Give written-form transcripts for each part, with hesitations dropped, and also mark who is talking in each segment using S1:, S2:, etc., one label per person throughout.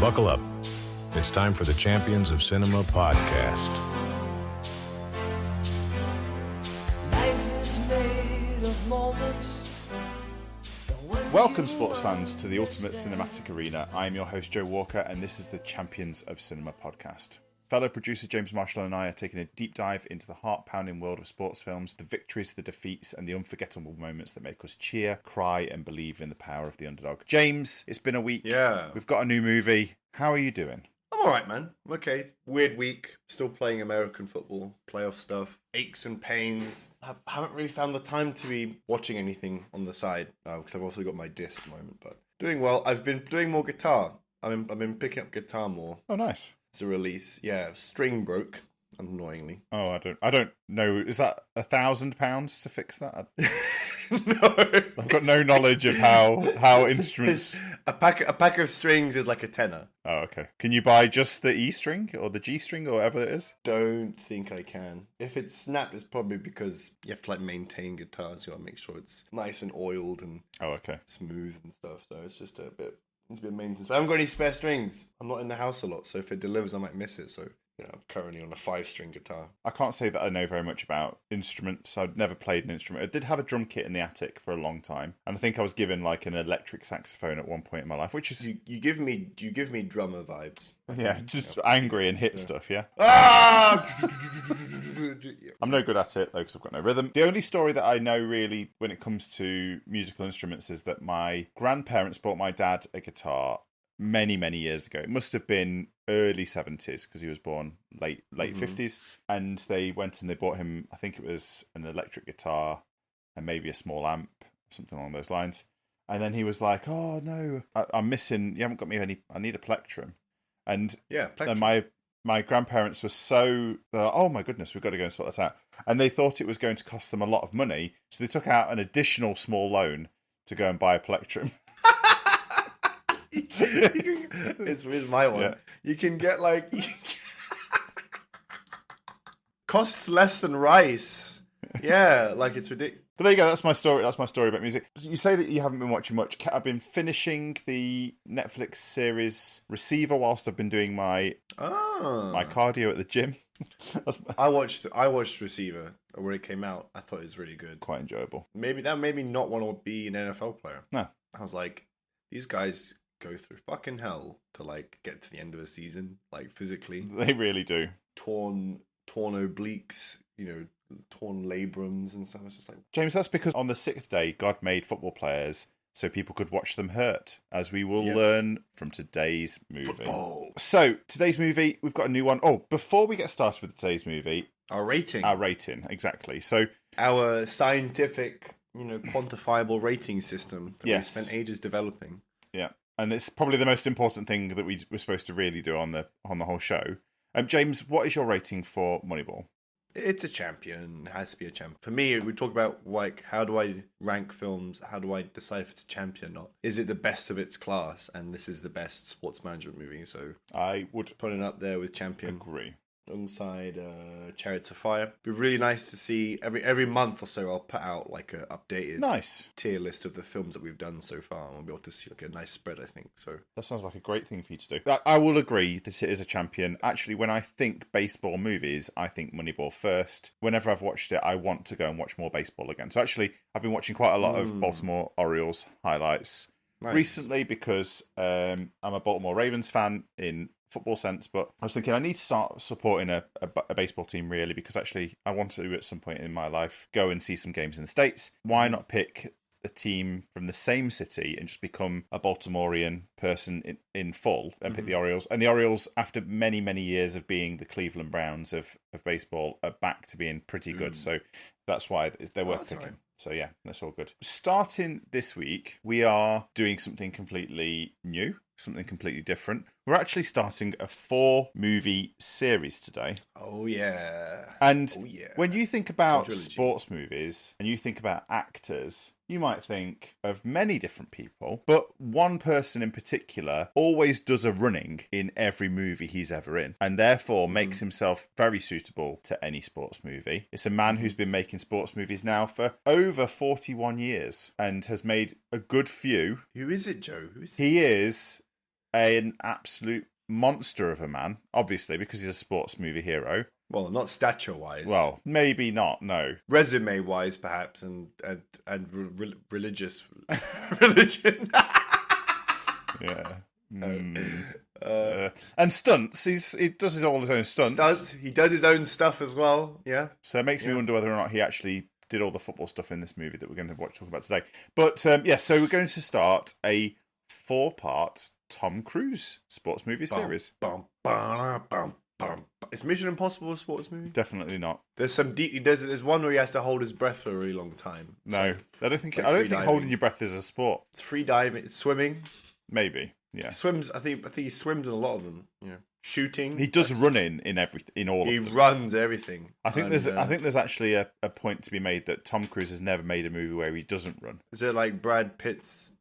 S1: Buckle up. It's time for the Champions of Cinema podcast.
S2: Life is made of moments.
S3: Welcome, sports fans, to the ultimate cinematic arena. I am your host, Joe Walker, and this is the Champions of Cinema podcast. Fellow producer James Marshall and I are taking a deep dive into the heart-pounding world of sports films, the victories, the defeats, and the unforgettable moments that make us cheer, cry, and believe in the power of the underdog. James, it's been a week.
S4: Yeah.
S3: We've got a new movie. How are you doing?
S4: I'm alright, man. I'm okay. Weird week. Still playing American football, playoff stuff, aches and pains. I haven't really found the time to be watching anything on the side because I've also got my disc at the moment. But doing well. I've been doing more guitar. I've been picking up guitar more.
S3: Oh, nice.
S4: It's a release. Yeah, string broke, annoyingly.
S3: Oh, I don't know. Is that £1,000 to fix that?
S4: No,
S3: I've got no knowledge of how instruments.
S4: A pack of strings is like a tenner.
S3: Oh, okay. Can you buy just the E string or the G string or whatever it is?
S4: Don't think I can. If it's snapped, it's probably because you have to maintain guitars. You got to make sure it's nice and oiled and smooth and stuff. So it's just a bit of maintenance. But I haven't got any spare strings. I'm not in the house a lot, so if it delivers, I might miss it. So I'm currently on a 5-string guitar.
S3: I can't say that I know very much about instruments. I've never played an instrument. I did have a drum kit in the attic for a long time, and I think I was given an electric saxophone at one point in my life, which is
S4: you give me drummer vibes.
S3: Yeah, just angry and hit stuff. Yeah.
S4: Ah!
S3: I'm no good at it though because I've got no rhythm. The only story that I know really when it comes to musical instruments is that my grandparents bought my dad a guitar many years ago. It must have been early 70s because he was born late 50s, and they went and they bought him, I think it was an electric guitar and maybe a small amp, something along those lines. And then he was like, oh no, I'm missing, you haven't got me any, I need a plectrum. And
S4: plectrum.
S3: And my grandparents were so, oh my goodness, we've got to go and sort that out. And they thought it was going to cost them a lot of money, so they took out an additional small loan to go and buy a plectrum.
S4: Here's my one. Yeah. You can get costs less than rice. Yeah, it's ridiculous.
S3: But there you go. That's my story. That's my story about music. You say that you haven't been watching much. I've been finishing the Netflix series Receiver whilst I've been doing my cardio at the gym.
S4: I watched Receiver when it came out. I thought it was really good.
S3: Quite enjoyable.
S4: Maybe that made me not want to be an NFL player.
S3: No,
S4: I was like, these guys go through fucking hell to get to the end of the season, physically.
S3: They really do.
S4: Torn obliques, torn labrums and stuff. It's just
S3: James, that's because on the 6th day God made football players so people could watch them hurt, as we will learn from today's movie.
S4: Football.
S3: So today's movie, we've got a new one. Oh, before we get started with today's movie,
S4: our rating,
S3: exactly. So
S4: our scientific, quantifiable rating system that we spent ages developing.
S3: Yeah. And it's probably the most important thing that we're supposed to really do on the whole show. James, what is your rating for Moneyball?
S4: It's a champion. It has to be a champion. For me, we talk about how do I rank films? How do I decide if it's a champion or not? Is it the best of its class? And this is the best sports management movie, so
S3: I would
S4: put it up there with champion.
S3: Agree.
S4: Alongside Chariots of Fire. It'd be really nice to see every month or so I'll put out a updated tier list of the films that we've done so far, and we'll be able to see a nice spread, I think. So
S3: that sounds like a great thing for you to do. I will agree that it is a champion. Actually, when I think baseball movies, I think Moneyball first. Whenever I've watched it, I want to go and watch more baseball again. So actually, I've been watching quite a lot of Baltimore Orioles highlights recently because I'm a Baltimore Ravens fan in football sense, but I was thinking I need to start supporting a baseball team really, because actually I want to at some point in my life go and see some games in the States. Why not pick a team from the same city and just become a Baltimorean person in full and pick the Orioles? And the Orioles, after many years of being the Cleveland Browns of baseball, are back to being pretty good. So that's why they're worth picking. Right. So yeah, that's all good. Starting this week, we are doing something completely new, something completely different. We're actually starting a 4-movie series today.
S4: Oh yeah.
S3: And when you think about sports movies and you think about actors, you might think of many different people, but one person in particular always does a running in every movie he's ever in, and therefore makes himself very suitable to any sports movie. It's a man who's been making sports movies now for over 41 years and has made a good few.
S4: Who is it, Joe?
S3: He is an absolute monster of a man, obviously, because he's a sports movie hero.
S4: Well, not stature-wise.
S3: Well, maybe not, no.
S4: Resume-wise, perhaps, and religious religion.
S3: Yeah. And stunts. He does all his own stunts.
S4: He does his own stuff as well. Yeah.
S3: So it makes me wonder whether or not he actually did all the football stuff in this movie that we're going to talk about today. But so we're going to start a 4-part Tom Cruise sports movie series.
S4: Is Mission Impossible a sports movie?
S3: Definitely not.
S4: There's some deep. There's one where he has to hold his breath for a really long time. It's
S3: no, I don't think holding your breath is a sport.
S4: It's free diving. It's swimming.
S3: Maybe. Yeah.
S4: He swims. I think he swims in a lot of them. Yeah. Shooting.
S3: He does running in all of them.
S4: He runs everything.
S3: I think there's actually a point to be made that Tom Cruise has never made a movie where he doesn't run.
S4: Is it like Brad Pitt's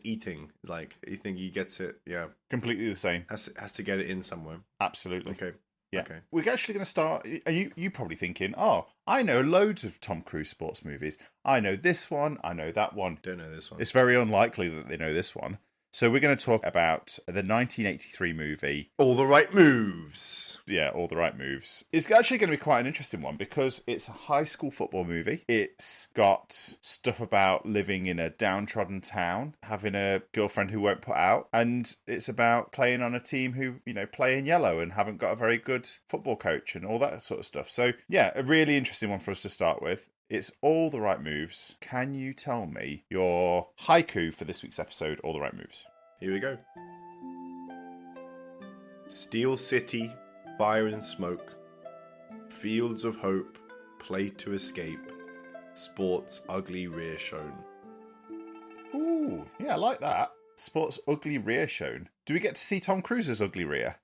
S4: eating? Like, you think he gets it? Yeah.
S3: Completely the same.
S4: Has to get it in somewhere.
S3: Absolutely.
S4: Okay.
S3: Yeah.
S4: Okay.
S3: We're actually going to start. Are you probably thinking, oh, I know loads of Tom Cruise sports movies. I know this one. I know that one.
S4: Don't know this one.
S3: It's very unlikely that they know this one. So we're going to talk about the 1983 movie
S4: All the Right Moves.
S3: Yeah, All the Right Moves. It's actually going to be quite an interesting one because it's a high school football movie. It's got stuff about living in a downtrodden town, having a girlfriend who won't put out, and it's about playing on a team who, play in yellow and haven't got a very good football coach and all that sort of stuff. So, yeah, a really interesting one for us to start with. It's All the Right Moves. Can you tell me your haiku for this week's episode, All the Right Moves?
S4: Here we go. Steel City, fire and smoke. Fields of hope, play to escape. Sports ugly rear shown.
S3: Ooh, yeah, I like that. Sports ugly rear shown. Do we get to see Tom Cruise's ugly rear?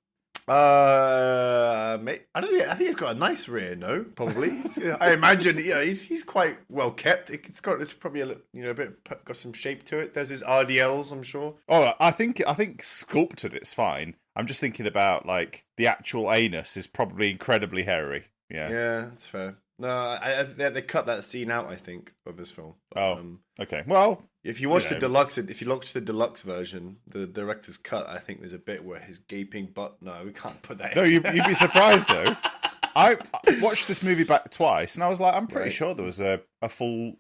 S4: Mate, I don't know. I think he's got a nice rear. No, probably. I imagine. He's quite well kept. It's probably a bit got some shape to it. There's his RDLs, I'm sure.
S3: Oh, I think sculpted it's fine. I'm just thinking about like the actual anus is probably incredibly hairy. Yeah.
S4: Yeah, that's fair. No, they cut that scene out, I think, of this film.
S3: Okay. Well,
S4: if you watch the deluxe version, the director's cut, I think there's a bit where his gaping butt. No, we can't put that.
S3: No, you'd be surprised though. I watched this movie back twice, and I was like, I'm pretty sure there was a full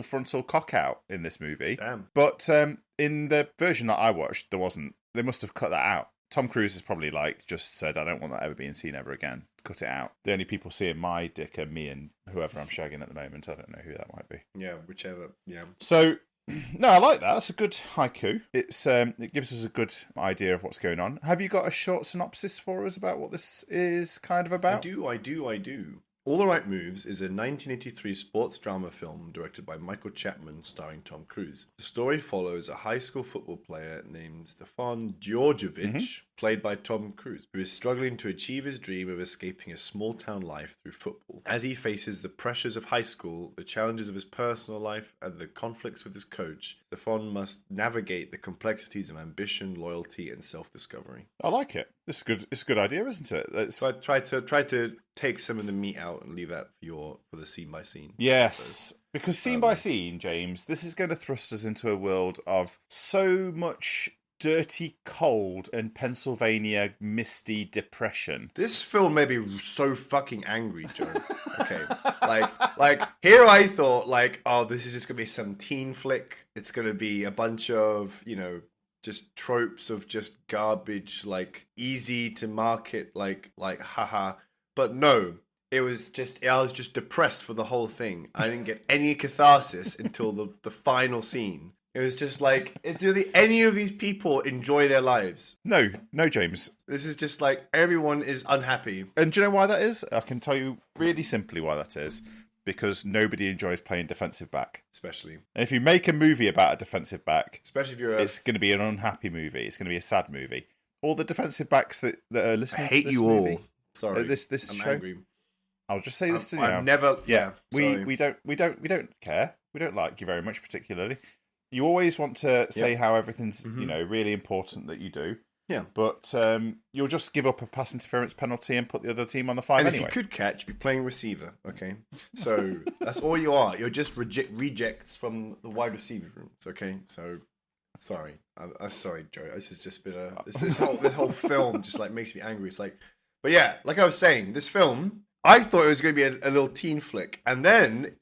S3: frontal cock out in this movie.
S4: Damn.
S3: But in the version that I watched, there wasn't. They must have cut that out. Tom Cruise has probably just said, I don't want that ever being seen ever again. Cut it out. The only people seeing my dick are me and whoever I'm shagging at the moment. I don't know who that might be.
S4: Yeah, whichever. Yeah.
S3: So, no, I like that. That's a good haiku. It gives us a good idea of what's going on. Have you got a short synopsis for us about what this is kind of about?
S4: I do. All the Right Moves is a 1983 sports drama film directed by Michael Chapman starring Tom Cruise. The story follows a high school football player named Stefan Djordjevic, played by Tom Cruise, who is struggling to achieve his dream of escaping a small-town life through football. As he faces the pressures of high school, the challenges of his personal life, and the conflicts with his coach, Stefan must navigate the complexities of ambition, loyalty, and self-discovery.
S3: I like it. It's a good idea, isn't it?
S4: So I try to take some of the meat out and leave that for the scene by scene.
S3: Yes, because scene by scene, James, this is going to thrust us into a world of so much dirty cold and Pennsylvania misty depression.
S4: This film made me so fucking angry, Joe. Okay, like here I thought this is just gonna be some teen flick. It's gonna be a bunch of just tropes of just garbage, easy to market, haha. But no, I was just depressed for the whole thing. I didn't get any catharsis until the final scene. It was just do any of these people enjoy their lives?
S3: No, James.
S4: This is just everyone is unhappy.
S3: And do you know why that is? I can tell you really simply why that is. Because nobody enjoys playing defensive back.
S4: Especially.
S3: And if you make a movie about a defensive back,
S4: especially if you're
S3: it's going to be an unhappy movie. It's going to be a sad movie. All the defensive backs that are listening
S4: I hate
S3: to this
S4: you
S3: movie,
S4: all. Sorry.
S3: This
S4: I'm
S3: show.
S4: angry.
S3: I'll just say this to you now. We don't care. We don't like you very much particularly. You always want to say how everything's really important that you do.
S4: Yeah.
S3: But you'll just give up a pass interference penalty and put the other team on the five anyway.
S4: If you could catch, be playing receiver, okay? So that's all you are. You're just rejects from the wide receiver rooms, okay? So Sorry, I'm sorry, Joe. This has just been this whole film just like makes me angry. It's like, but yeah, like I was saying, this film, I thought it was going to be a little teen flick, and then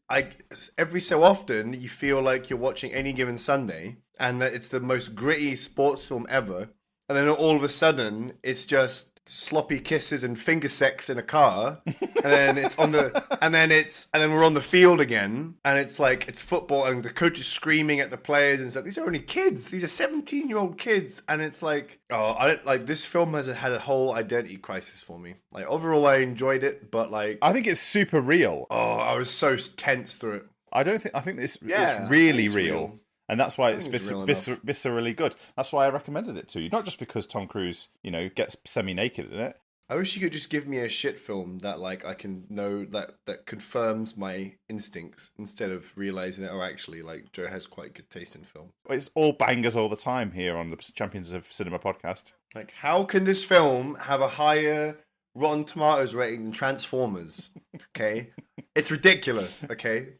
S4: every so often you feel like you're watching Any Given Sunday, and that it's the most gritty sports film ever, and then all of a sudden it's just sloppy kisses and finger sex in a car, and then it's on the and then we're on the field again, and it's like it's football, and the coach is screaming at the players and stuff. These are only kids. These are 17-year-old kids, and it's like, I don't like this film has had a whole identity crisis for me. Like overall, I enjoyed it, but like
S3: I think it's super real.
S4: I was so tense through it.
S3: I think it's really real. And that's why it's viscerally good. That's why I recommended it to you. Not just because Tom Cruise, gets semi-naked in it.
S4: I wish you could just give me a shit film that like I can know that confirms my instincts instead of realizing that actually like Joe has quite good taste in film.
S3: It's all bangers all the time here on the Champions of Cinema podcast.
S4: Like, how can this film have a higher Rotten Tomatoes rating than Transformers? Okay, it's ridiculous. Okay.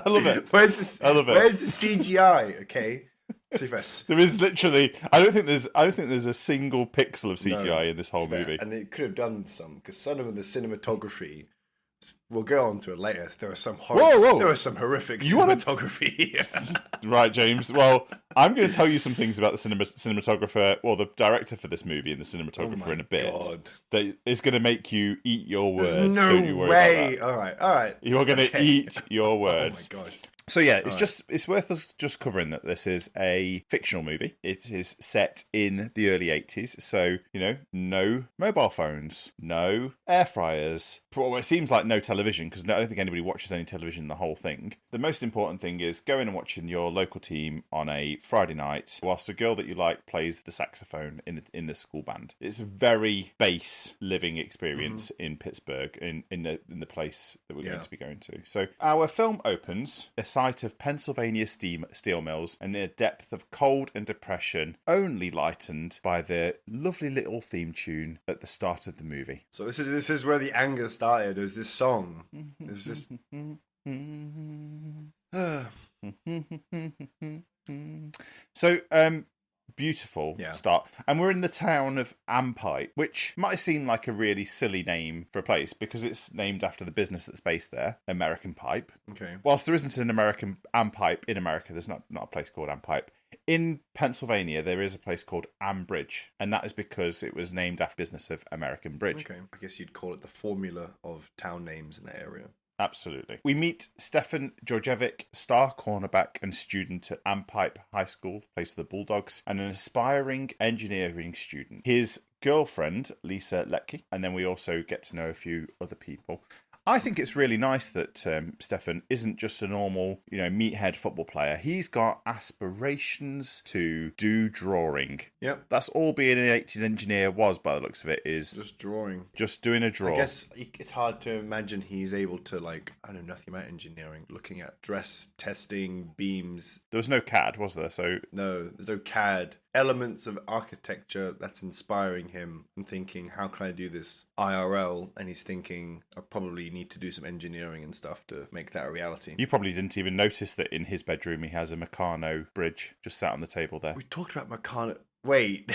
S3: I love it.
S4: Where's the CGI? Okay.
S3: There is literally. I don't think there's a single pixel of CGI in this whole movie.
S4: And it could have done some because some of the cinematography. We'll go on to it later. There was some There was some horrific cinematography.
S3: Right, James. Well, I'm going to tell you some things about the cinematographer, or the director for this movie, and the cinematographer in a bit. God. That is going to make you eat your words.
S4: There's no
S3: Don't you worry
S4: way.
S3: about that.
S4: All right.
S3: You're going to eat your words.
S4: Oh my gosh.
S3: So yeah, it's worth us just covering that this is a fictional movie. It is set in the early 80s, so no mobile phones, no air fryers. Well, it seems like no television because I don't think anybody watches any television in the whole thing. The most important thing is going and watching your local team on a Friday night whilst a girl that you like plays the saxophone in the school band. It's a very base living experience in Pittsburgh, in the place that we're going to be going to. So our film opens a site of Pennsylvania steel mills and a depth of cold and depression, only lightened by the lovely little theme tune at the start of the movie.
S4: So this is where the anger started. There's this song. It's just
S3: so beautiful start. And we're in the town of Ampipe, which might seem like a really silly name for a place because it's named after the business that's based there, American Pipe.
S4: Okay.
S3: Whilst there isn't an American Ampipe in America, there's not a place called Ampipe. In Pennsylvania, there is a place called Ambridge, and that is because it was named after the business of American Bridge.
S4: Okay. I guess you'd call it the formula of town names in that area.
S3: Absolutely. We meet Stefan Djordjevic, star cornerback and student at Ampipe High School, plays for the Bulldogs, and an aspiring engineering student. His girlfriend, Lisa Leckie, and then we also get to know a few other people. I think it's really nice that Stefan isn't just a normal, meathead football player. He's got aspirations to do drawing.
S4: Yep.
S3: That's all being an 80s engineer was, by the looks of it, is...
S4: Just drawing.
S3: Just doing a draw.
S4: I guess it's hard to imagine he's able to, I know nothing about engineering, looking at dress, testing, beams.
S3: There was no CAD, was there? So
S4: no, there's no CAD. Elements of architecture that's inspiring him and thinking, how can I do this IRL? And he's thinking, I probably need to do some engineering and stuff to make that a reality.
S3: You probably didn't even notice that in his bedroom he has a Meccano bridge just sat on the table there.
S4: We talked about Meccano. Wait.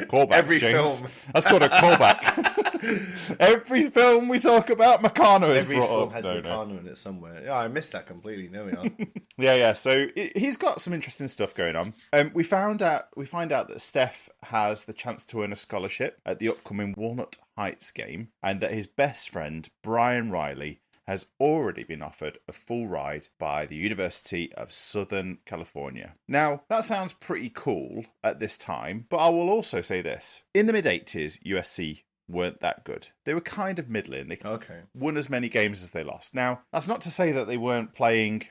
S3: Callback,
S4: Every
S3: James.
S4: film.
S3: That's called a callback. Every film we talk about, Meccano is
S4: Every
S3: brought
S4: film
S3: up.
S4: has Meccano in it somewhere. Yeah, I missed that completely. There we are.
S3: Yeah. So he's got some interesting stuff going on. We find out that Steph has the chance to earn a scholarship at the upcoming Walnut Heights game, and that his best friend Brian Riley has already been offered a full ride by the University of Southern California. Now, that sounds pretty cool at this time, but I will also say this. In the mid-80s, USC weren't that good. They were kind of middling. They won as many games as they lost. Now, that's not to say that they weren't playing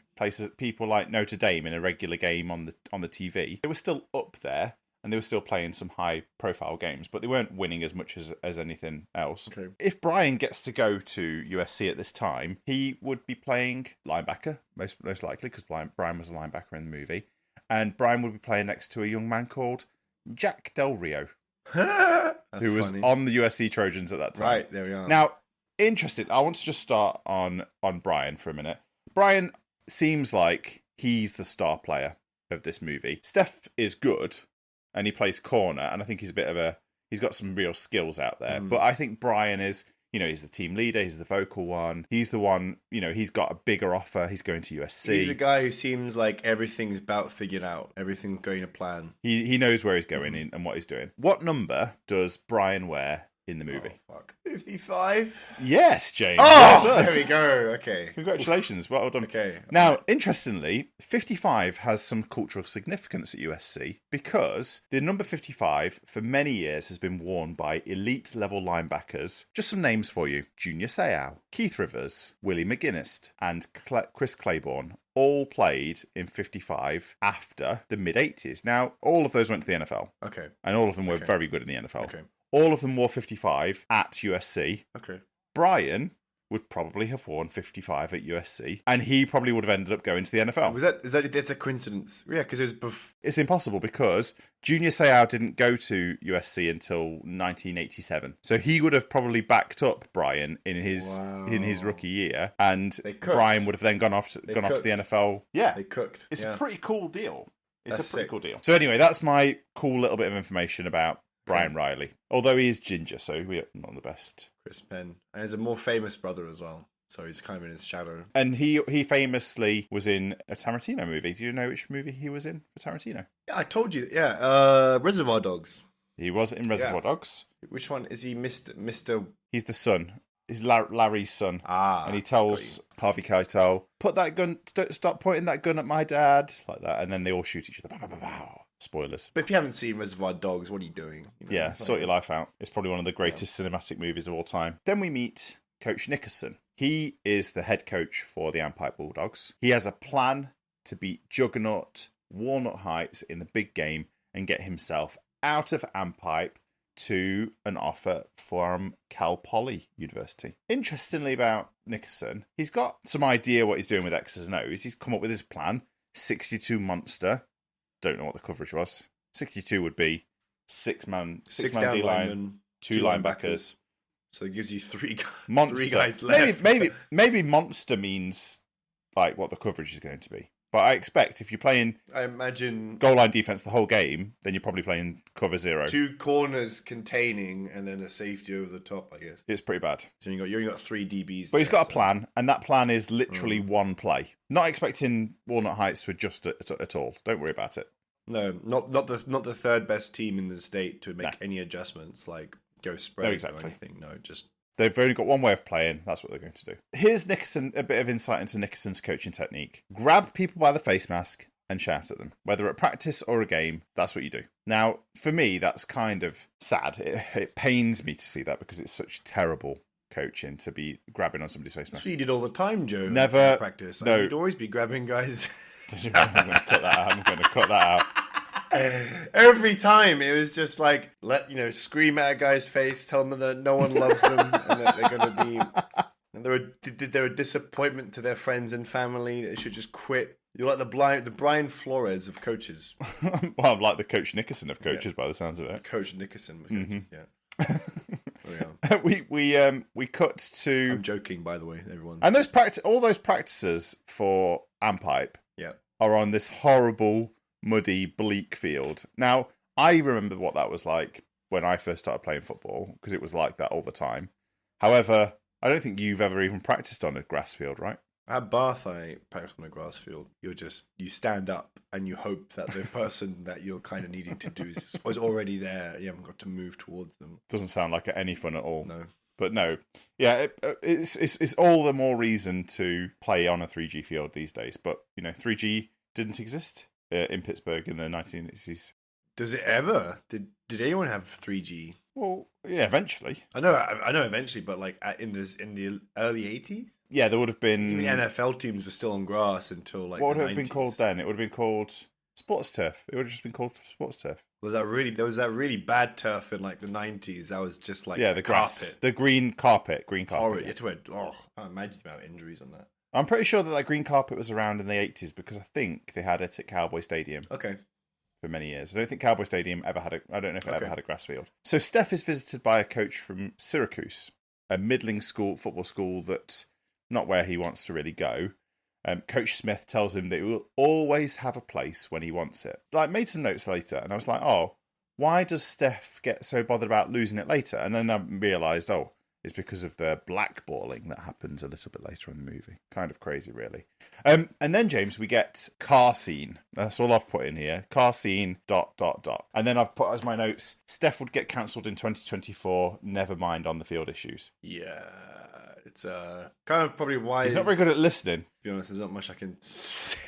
S3: people like Notre Dame in a regular game on the TV. They were still up there, and they were still playing some high-profile games, but they weren't winning as much as anything else.
S4: Okay.
S3: If Brian gets to go to USC at this time, he would be playing linebacker, most likely, because Brian was a linebacker in the movie, and Brian would be playing next to a young man called Jack Del Rio, who was on the USC Trojans at that time.
S4: Right, there we are.
S3: Now, interested, I want to just start on Brian for a minute. Brian, seems like he's the star player of this movie. Steph is good, and he plays corner, and I think he's got some real skills out there. But I think Brian is, he's the team leader, he's the vocal one, he's the one, he's got a bigger offer, he's going to USC.
S4: He's the guy who seems like everything's about figured out, everything's going to plan.
S3: He knows where he's going and what he's doing. What number does Brian wear in the movie?
S4: Oh, fuck. 55?
S3: Yes, James.
S4: Oh,
S3: well done.
S4: there we go. Okay.
S3: Congratulations. Well done.
S4: Okay.
S3: Now, interestingly, 55 has some cultural significance at USC because the number 55 for many years has been worn by elite level linebackers. Just some names for you. Junior Seau, Keith Rivers, Willie McGinnis, and Chris Claiborne all played in 55 after the mid-80s. Now, all of those went to the NFL.
S4: Okay.
S3: And all of them were very good in the NFL.
S4: Okay.
S3: All of them wore 55 at USC.
S4: Okay.
S3: Brian would probably have worn 55 at USC, and he probably would have ended up going to the NFL.
S4: That's a coincidence? Yeah, because it was
S3: It's impossible because Junior Seau didn't go to USC until 1987, so he would have probably backed up Brian in his rookie year, and Brian would have then gone off to the NFL. Yeah,
S4: they cooked.
S3: It's a pretty cool deal. It's
S4: That's
S3: a pretty
S4: sick.
S3: cool deal. So anyway, that's my cool little bit of information about Brian Riley. Although he is ginger, so we're not the best.
S4: Chris Penn. And he's a more famous brother as well. So he's kind of in his shadow.
S3: And he famously was in a Tarantino movie. Do you know which movie he was in for Tarantino?
S4: Yeah, I told you. Yeah, Reservoir Dogs.
S3: He was in Reservoir Dogs.
S4: Which one? Is he Mr.
S3: He's the son. He's Larry's son. And he tells Harvey Keitel, put that gun, stop pointing that gun at my dad. Like that. And then they all shoot each other. Pow, pow, pow, pow. Spoilers.
S4: But if you haven't seen Reservoir Dogs, what are you doing?
S3: Sort your life out. It's probably one of the greatest cinematic movies of all time. Then we meet Coach Nickerson. He is the head coach for the Ampipe Bulldogs. He has a plan to beat Juggernaut Walnut Heights in the big game and get himself out of Ampipe to an offer from Cal Poly University. Interestingly about Nickerson, he's got some idea what he's doing with X's and O's. He's come up with his plan. 62 monster. Don't know what the coverage was. 62 would be six man D-line, two linebackers.
S4: So it gives you three
S3: Monster.
S4: guys left.
S3: Maybe monster means like what the coverage is going to be. But I expect if you're playing,
S4: I imagine,
S3: goal line defense the whole game, then you're probably playing cover zero.
S4: 2 corners containing and then a safety over the top, I guess.
S3: It's pretty bad.
S4: So you only got 3 DBs.
S3: But he's got a plan, and that plan is literally one play. Not expecting Walnut Heights to adjust it at all. Don't worry about it.
S4: No, not the third best team in the state to make any adjustments, like go spread or anything. No, just
S3: they've only got one way of playing. That's what they're going to do. Here's Nickerson, a bit of insight into Nickerson's coaching technique. Grab people by the face mask and shout at them. Whether at practice or a game, that's what you do. Now, for me, that's kind of sad. It pains me to see that because it's such terrible coaching to be grabbing on somebody's face mask.
S4: That's what you did all the time, Joe.
S3: Never.
S4: In practice.
S3: No.
S4: You'd always be grabbing guys.
S3: I'm going to cut that out.
S4: Every time it was just like scream at a guy's face, tell them that no one loves them and that they're going to be they're a disappointment to their friends and family. They should just quit. You're like the Brian Flores of coaches.
S3: Well, I'm like the Coach Nickerson of coaches by the sounds of it.
S4: Coach Nickerson of coaches,
S3: we cut to.
S4: I'm joking, by the way, everyone.
S3: And all those practices for Ampipe are on this horrible, muddy, bleak field. Now, I remember what that was like when I first started playing football because it was like that all the time. However, I don't think you've ever even practiced on a grass field, right?
S4: At Bath, I practiced on a grass field. You stand up and you hope that the person that you're kind of needing to do is already there. You haven't got to move towards them.
S3: Doesn't sound like any fun at all.
S4: No.
S3: But no, it's all the more reason to play on a 3G field these days. But 3G didn't exist in Pittsburgh in the 1980s.
S4: Does it ever? Did anyone have 3G?
S3: Well, yeah, eventually.
S4: I know, eventually, but like in the early 80s.
S3: Yeah, there would have been.
S4: Even NFL teams were still on grass until like.
S3: What would
S4: the
S3: it have
S4: 90s.
S3: been called then? It would have been called sports turf. It would have just been called sports turf.
S4: There was that really bad turf in like the 90s. That was just like
S3: the grass,
S4: carpet.
S3: the green carpet.
S4: Horrid. You had to wear. I can't imagine the amount of injuries on that.
S3: I'm pretty sure that green carpet was around in the 80s because I think they had it at Cowboy Stadium.
S4: Okay.
S3: For many years. I don't think Cowboy Stadium ever had I don't know if it ever had a grass field. So Steph is visited by a coach from Syracuse, a middling football school that's not where he wants to really go. Coach Smith tells him that he will always have a place when he wants it. Like, made some notes later, and I was like, oh, why does Steph get so bothered about losing it later? And then I realised, oh, it's because of the blackballing that happens a little bit later in the movie. Kind of crazy, really. And then, James, we get car scene. That's all I've put in here. Car scene, ... And then I've put as my notes, Steph would get cancelled in 2024, never mind on the field issues.
S4: Yeah, it's kind of probably why...
S3: He's not very good at listening.
S4: To be honest, there's not much I can say.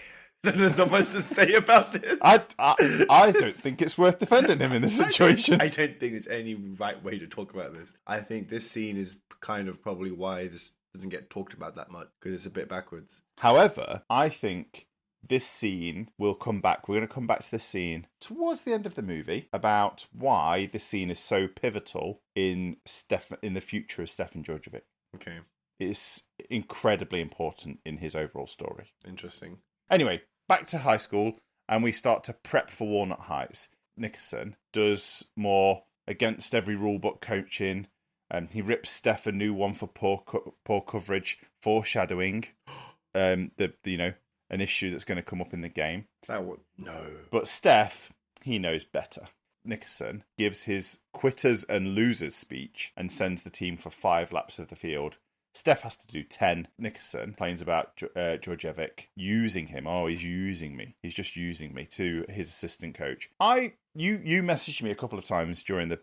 S4: There's not much to say about this.
S3: I don't think it's worth defending him in this situation.
S4: I don't think there's any right way to talk about this. I think this scene is kind of probably why this doesn't get talked about that much, because it's a bit backwards.
S3: However, I think this scene will come back. We're going to come back to this scene towards the end of the movie about why this scene is so pivotal in the future of Stefan Djordjevic.
S4: Okay.
S3: It's incredibly important in his overall story.
S4: Interesting.
S3: Anyway, back to high school, and we start to prep for Walnut Heights. Nickerson does more against every rule book coaching, and he rips Steph a new one for poor coverage, foreshadowing an issue that's going to come up in the game.
S4: No.
S3: But Steph, he knows better. Nickerson gives his quitters and losers speech and sends the team for 5 laps of the field. Steph has to do 10. Nickerson complains about Djordjevic using him. Oh, he's using me. He's just using me, to his assistant coach. You messaged me a couple of times during the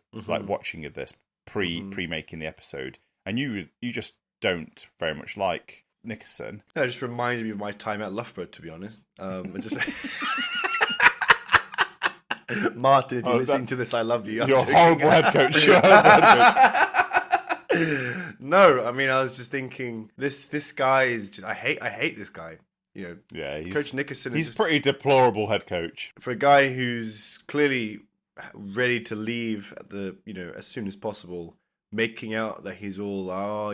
S3: watching of this pre-making the episode, and you just don't very much like Nickerson.
S4: That just reminded me of my time at Loughborough, to be honest. Martin, if you're listening to this, I love you.
S3: You're a horrible head coach.
S4: No, I mean, I was just thinking, this guy is just, I hate this guy. You know,
S3: yeah,
S4: Coach Nickerson is
S3: he's pretty deplorable head coach. For
S4: a guy who's clearly ready to leave at as soon as possible, making out that he's all, got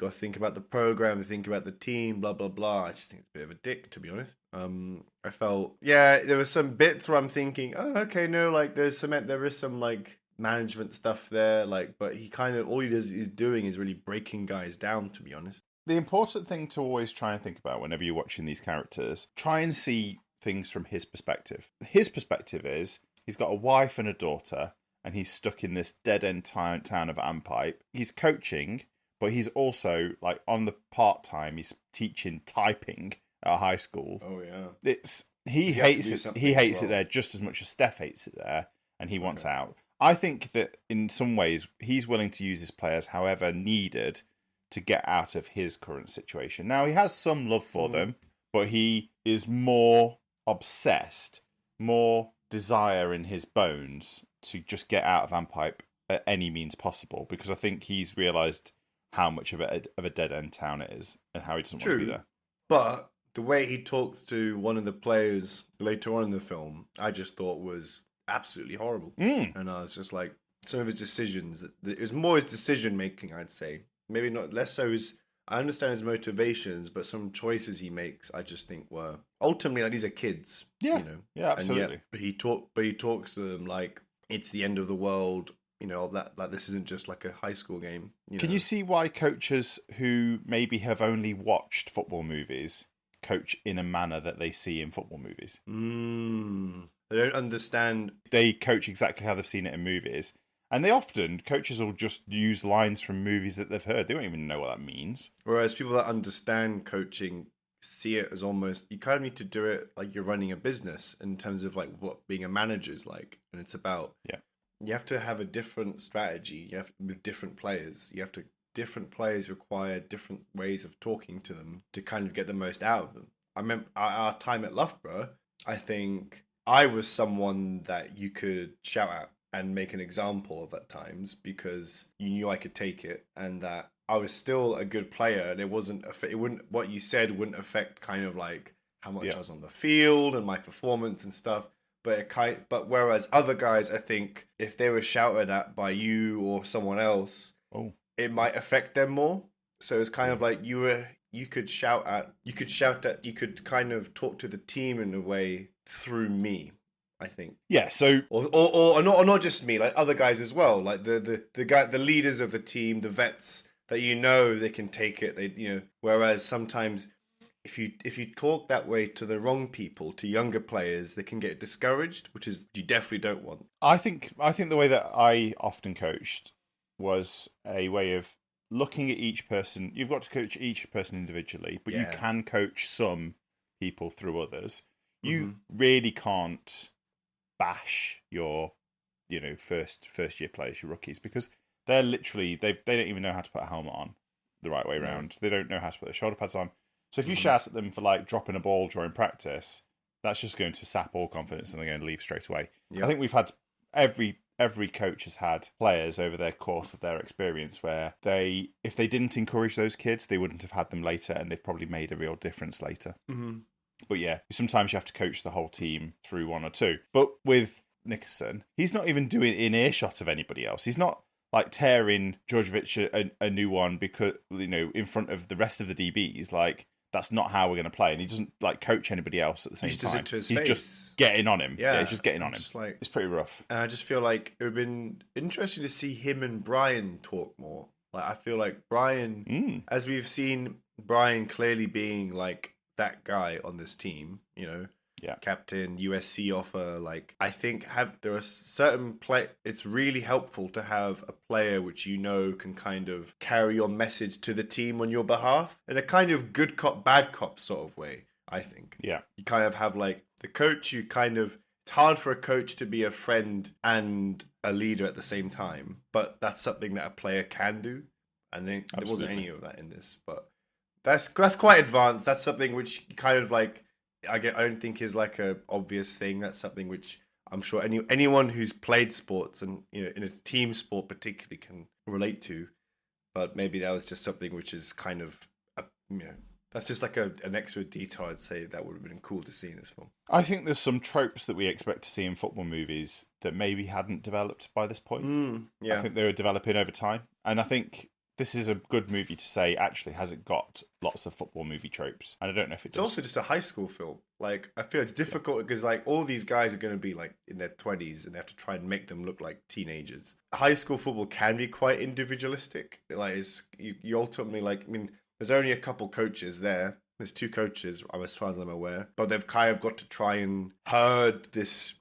S4: to think about the program, think about the team, blah, blah, blah. I just think it's a bit of a dick, to be honest. I felt, there were some bits where I'm thinking, oh, okay, no, like, there is some, like, management stuff there, like, but he kind of, all he is doing is really breaking guys down, to be honest.
S3: The important thing to always try and think about whenever you're watching these characters, try and see things from his perspective. His perspective is, he's got a wife and a daughter, and he's stuck in this dead-end town of Ampipe. He's coaching, but he's also, like, on the part-time, he's teaching typing at a high school.
S4: Oh, yeah.
S3: He hates it. He hates it there just as much as Steph hates it there, and he wants out. I think that in some ways he's willing to use his players however needed to get out of his current situation. Now, he has some love for them, but he is more obsessed, more desire in his bones to just get out of Ampipe at any means possible, because I think he's realised how much of a dead-end town it is and how he doesn't want to be there.
S4: But the way he talks to one of the players later on in the film, I just thought was absolutely horrible. And I was just like, some of his decisions, it was more his decision making, I'd say. Maybe not less so I understand his motivations, but some choices he makes, I just think were ultimately, like, these are kids.
S3: Yeah, yeah,
S4: And
S3: absolutely.
S4: but he talks to them like it's the end of the world. That this isn't just like a high school game.
S3: Can you see why coaches who maybe have only watched football movies coach in a manner that they see in football movies?
S4: They don't understand.
S3: They coach exactly how they've seen it in movies. And coaches will just use lines from movies that they've heard. They don't even know what that means.
S4: Whereas people that understand coaching see it as almost, you kind of need to do it like you're running a business in terms of like what being a manager is like. And it's about, you have to have a different strategy. With different players. Different players require different ways of talking to them to kind of get the most out of them. I remember our time at Loughborough, I think I was someone that you could shout at and make an example of at times, because you knew I could take it, and that I was still a good player, and what you said wouldn't affect kind of like how much I was on the field and my performance and stuff. But whereas other guys, I think if they were shouted at by you or someone else, it might affect them more. So it's kind of like you could kind of talk to the team in a way through me, I think.
S3: Yeah. So
S4: or not just me, like other guys as well, like the leaders of the team, the vets that they can take it. Whereas sometimes if you talk that way to the wrong people, to younger players, they can get discouraged, which is you definitely don't want.
S3: I think the way that I often coached was a way of looking at each person. You've got to coach each person individually, but you can coach some people through others. You really can't bash your, first year players, your rookies, because they're literally they don't even know how to put a helmet on the right way around. They don't know how to put their shoulder pads on. So if you shout at them for like dropping a ball during practice, that's just going to sap all confidence and they're going to leave straight away. Yep. I think we've had every coach has had players over their course of their experience where if they didn't encourage those kids, they wouldn't have had them later, and they've probably made a real difference later. Mm-hmm. But yeah, sometimes you have to coach the whole team through one or two. But with Nickerson, he's not even doing in earshot of anybody else. He's not like tearing Djordjevic a new one because, in front of the rest of the DBs. Like, that's not how we're going to play. And he doesn't like coach anybody else at the same time. He's just getting on him. Yeah, he's just getting on him. Like, it's pretty rough.
S4: And I just feel like it would have been interesting to see him and Brian talk more. Like, I feel like Brian, as we've seen Brian clearly being like that guy on this team, captain, USC offer. Like, I think there are certain it's really helpful to have a player which can kind of carry your message to the team on your behalf in a kind of good cop, bad cop sort of way. I think. Yeah. You kind of have like the coach. It's hard for a coach to be a friend and a leader at the same time, but that's something that a player can do. And there wasn't any of that in this, but that's quite advanced. That's something which kind of like. I don't think is like a obvious thing. That's something which I'm sure anyone who's played sports and in a team sport particularly can relate to. But maybe that was just something which is kind of that's just like an extra detail. I'd say that would have been cool to see in this film.
S3: I think there's some tropes that we expect to see in football movies that maybe hadn't developed by this point. I think they were developing over time, and I think. This is a good movie to say, actually, has it got lots of football movie tropes? And I don't know if it's
S4: also just a high school film. Like, I feel it's difficult because, like, all these guys are going to be, like, in their 20s and they have to try and make them look like teenagers. High school football can be quite individualistic. Like, you ultimately, like, there's only a couple coaches there. There's 2 coaches, as far as I'm aware. But they've kind of got to try and herd this,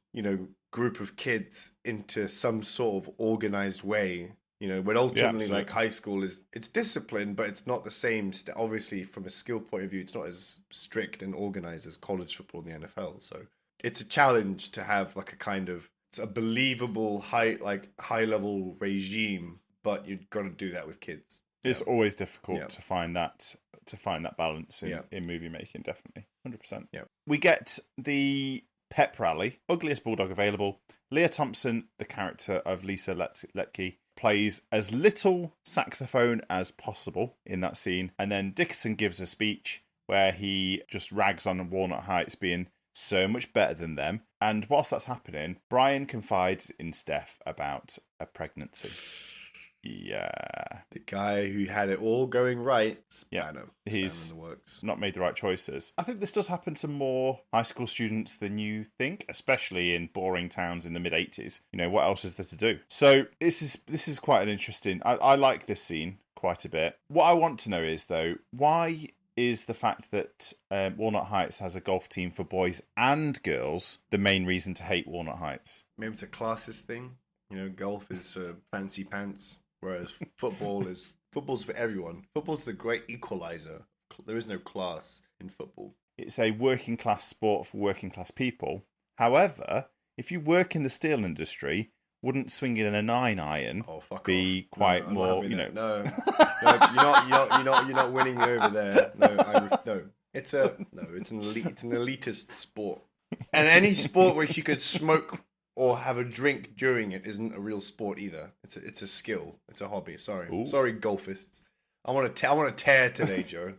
S4: group of kids into some sort of organized way. When ultimately, like, high school it's discipline, but it's not the same. Obviously, from a skill point of view, it's not as strict and organized as college football in the NFL. So it's a challenge to have like it's a believable high level regime, but you've got to do that with kids.
S3: It's always difficult to find that balance in movie making. Definitely, 100%. Yeah, we get the pep rally, ugliest bulldog available. Leah Thompson, the character of Lisa Letke, plays as little saxophone as possible in that scene. And then Dickerson gives a speech where he just rags on Walnut Heights being so much better than them. And whilst that's happening, Brian confides in Steph about a pregnancy. Yeah.
S4: The guy who had it all going right.
S3: He's
S4: in the works.
S3: Not made the right choices. I think this does happen to more high school students than you think, especially in boring towns in the mid-80s. What else is there to do? So this is quite an interesting... I like this scene quite a bit. What I want to know is, though, why is the fact that Walnut Heights has a golf team for boys and girls the main reason to hate Walnut Heights?
S4: Maybe it's a classist thing. Golf is fancy pants. Whereas football's for everyone. Football's the great equalizer. There is no class in football.
S3: It's a working class sport for working class people. However, if you work in the steel industry, wouldn't swinging in a 9-iron be quite more,
S4: No, you're not winning me over there. No, it's an elitist sport. And any sport which you could smoke or have a drink during it isn't a real sport either. It's a skill. It's a hobby. Sorry, golfists. I want to tear today, Joe.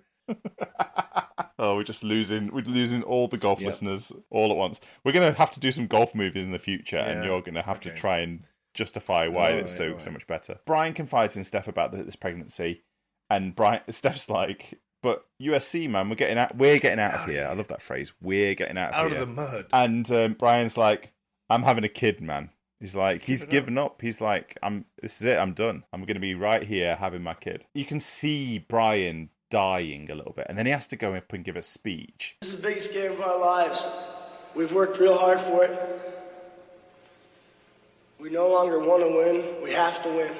S3: We're losing all the golf listeners all at once. We're gonna have to do some golf movies in the future, and you're gonna have to try and justify why it's so much better. Brian confides in Steph about this pregnancy, and Steph's like, "But USC, man, we're getting out of here." I love that phrase. We're getting out
S4: of the mud.
S3: And Brian's like, "I'm having a kid, man." He's like, he's given up. He's like, this is it. I'm done. I'm going to be right here having my kid. You can see Brian dying a little bit. And then he has to go up and give a speech.
S5: This is the biggest game of our lives. We've worked real hard for it. We no longer want to win. We have to win.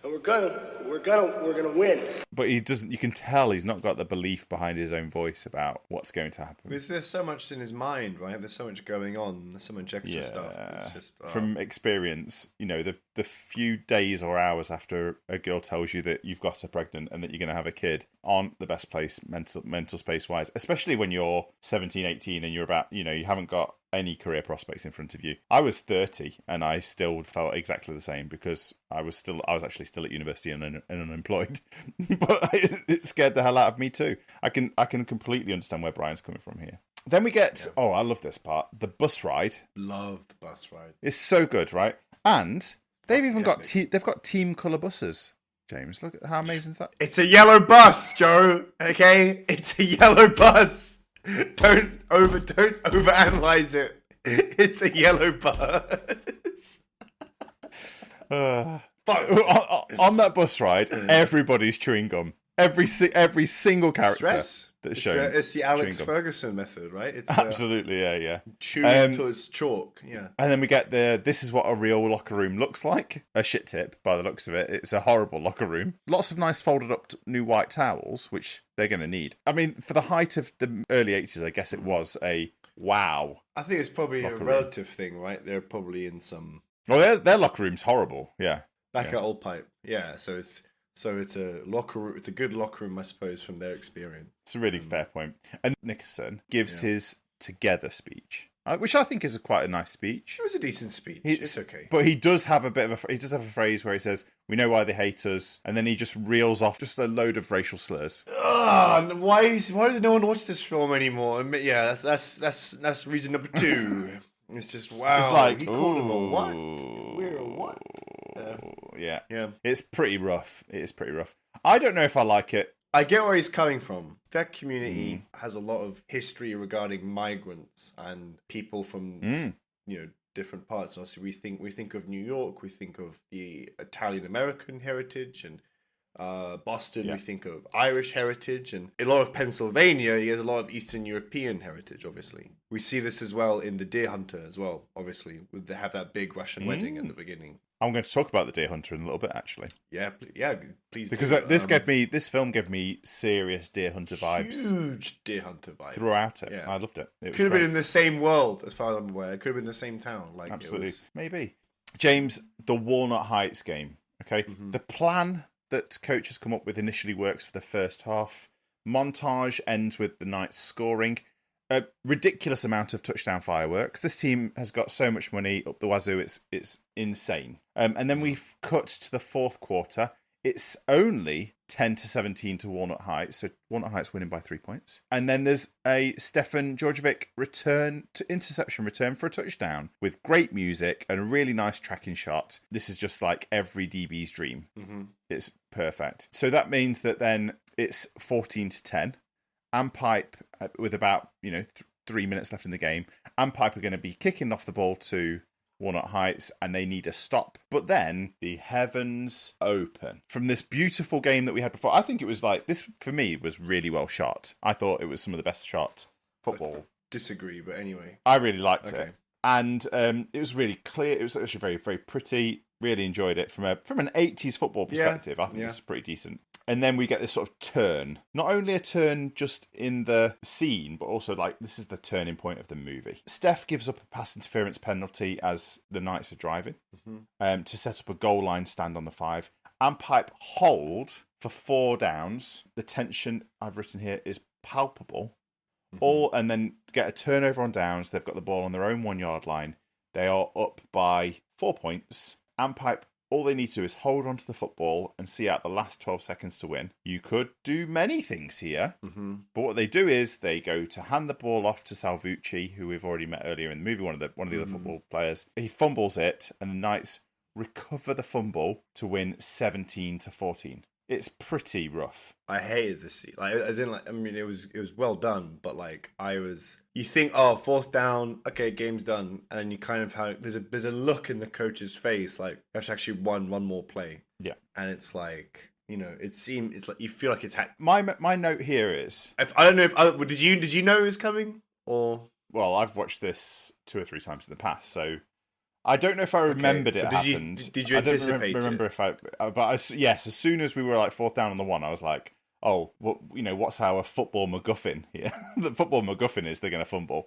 S5: And we're gonna win.
S3: But he doesn't. You can tell he's not got the belief behind his own voice about what's going to happen.
S4: Because there's so much in his mind, right? There's so much going on. There's so much extra stuff. It's just
S3: from experience, the few days or hours after a girl tells you that you've got her pregnant and that you're going to have a kid aren't the best place mental space wise, especially when you're 17, 18 and you're about, you haven't got any career prospects in front of you. I was 30 and I still felt exactly the same because I was actually still at university and unemployed. But it scared the hell out of me too. I can completely understand where Brian's coming from here. Then we get, I love this part, the bus ride.
S4: Love the bus ride.
S3: It's so good, right? And they've even got they've got team colour buses. James, look at how amazing is that?
S4: It's a yellow bus, Joe. Okay, it's a yellow bus. Don't overanalyze it. It's a yellow bus.
S3: On that bus ride, everybody's chewing gum. Every single character that's shown.
S4: It's the Alex Ferguson method, right? It's
S3: absolutely, yeah.
S4: Chewing until it's chalk, yeah.
S3: And then we get this is what a real locker room looks like. A shit tip, by the looks of it. It's a horrible locker room. Lots of nice folded up new white towels, which they're going to need. I mean, for the height of the early 80s, I guess it was a wow.
S4: I think it's probably a relative thing, right? They're probably in some...
S3: Well, their locker room's horrible, yeah.
S4: Back at Ampipe, yeah. So it's a locker room. It's a good locker room, I suppose, from their experience.
S3: It's a really fair point. And Nickerson gives his together speech, which I think is quite a nice speech.
S4: It was a decent speech. It's okay.
S3: But he does have a phrase where he says, "We know why they hate us," and then he just reels off just a load of racial slurs.
S4: Why does no one watch this film anymore? Yeah, that's reason number 2. It's just wow.
S3: It's like
S4: he called him a what? We're a what?
S3: Yeah. It's pretty rough. It is pretty rough. I don't know if I like it.
S4: I get where he's coming from. That community has a lot of history regarding migrants and people from different parts. Obviously, we think of New York, we think of the Italian American heritage, and Boston, we think of Irish heritage, and a lot of Pennsylvania, he has a lot of Eastern European heritage, obviously. We see this as well in The Deer Hunter as well, obviously. They have that big Russian wedding at the beginning.
S3: I'm going to talk about The Deer Hunter in a little bit, actually.
S4: Yeah, please.
S3: Because this film gave me serious Deer Hunter vibes.
S4: Huge Deer Hunter vibes.
S3: Throughout it.
S4: Yeah.
S3: I loved it. It
S4: could have been in the same world, as far as I'm aware. It could have been the same town.
S3: Absolutely. Maybe. James, the Walnut Heights game. Okay. Mm-hmm. The plan that coach has come up with initially works for the first half. Montage ends with the Knights scoring a ridiculous amount of touchdown fireworks. This team has got so much money up the wazoo, it's insane. And then we've cut to the fourth quarter. It's only 10-17 to Walnut Heights, so Walnut Heights winning by 3 points. And then there's a Stefan Djordjevic interception return for a touchdown with great music and a really nice tracking shot. This is just like every DB's dream. Mm-hmm. It's perfect. So that means that then it's 14-10. Ampipe, with about 3 minutes left in the game, Ampipe are going to be kicking off the ball to Walnut Heights, and they need a stop. But then the heavens open from this beautiful game that we had before. I think it was this, for me, was really well shot. I thought it was some of the best shot football.
S4: I disagree, but anyway.
S3: I really liked it. And it was really clear. It was actually very, very pretty. Really enjoyed it from an 80s football perspective. I think it's pretty decent. And then we get this sort of turn. Not only a turn just in the scene, but also this is the turning point of the movie. Steph gives up a pass interference penalty as the Knights are driving to set up a goal line stand on the 5. Ampipe hold for 4 downs. The tension I've written here is palpable. And then get a turnover on downs. They've got the ball on their own 1 yard line. They are up by 4 points. Ampipe, all they need to do is hold on to the football and see out the last 12 seconds to win. You could do many things here, but what they do is they go to hand the ball off to Salvucci, who we've already met earlier in the movie, one of the other football players. He fumbles it, and the Knights recover the fumble to win 17-14. It's pretty rough.
S4: I hated this scene. It was well done, but you think, oh, 4th down, okay, game's done, and then you kind of have there's a look in the coach's face, there's actually one more play.
S3: Yeah.
S4: And it's like, it's like you feel like it's
S3: My note here is,
S4: I don't know if did you know it was coming or
S3: well, I've watched this 2 or 3 times in the past, so I don't know if I remembered it happened.
S4: Did you anticipate
S3: remember if I? But yes, as soon as we were like 4th down on the 1, I was like, oh, what's our football MacGuffin here? The football MacGuffin is they're going to fumble,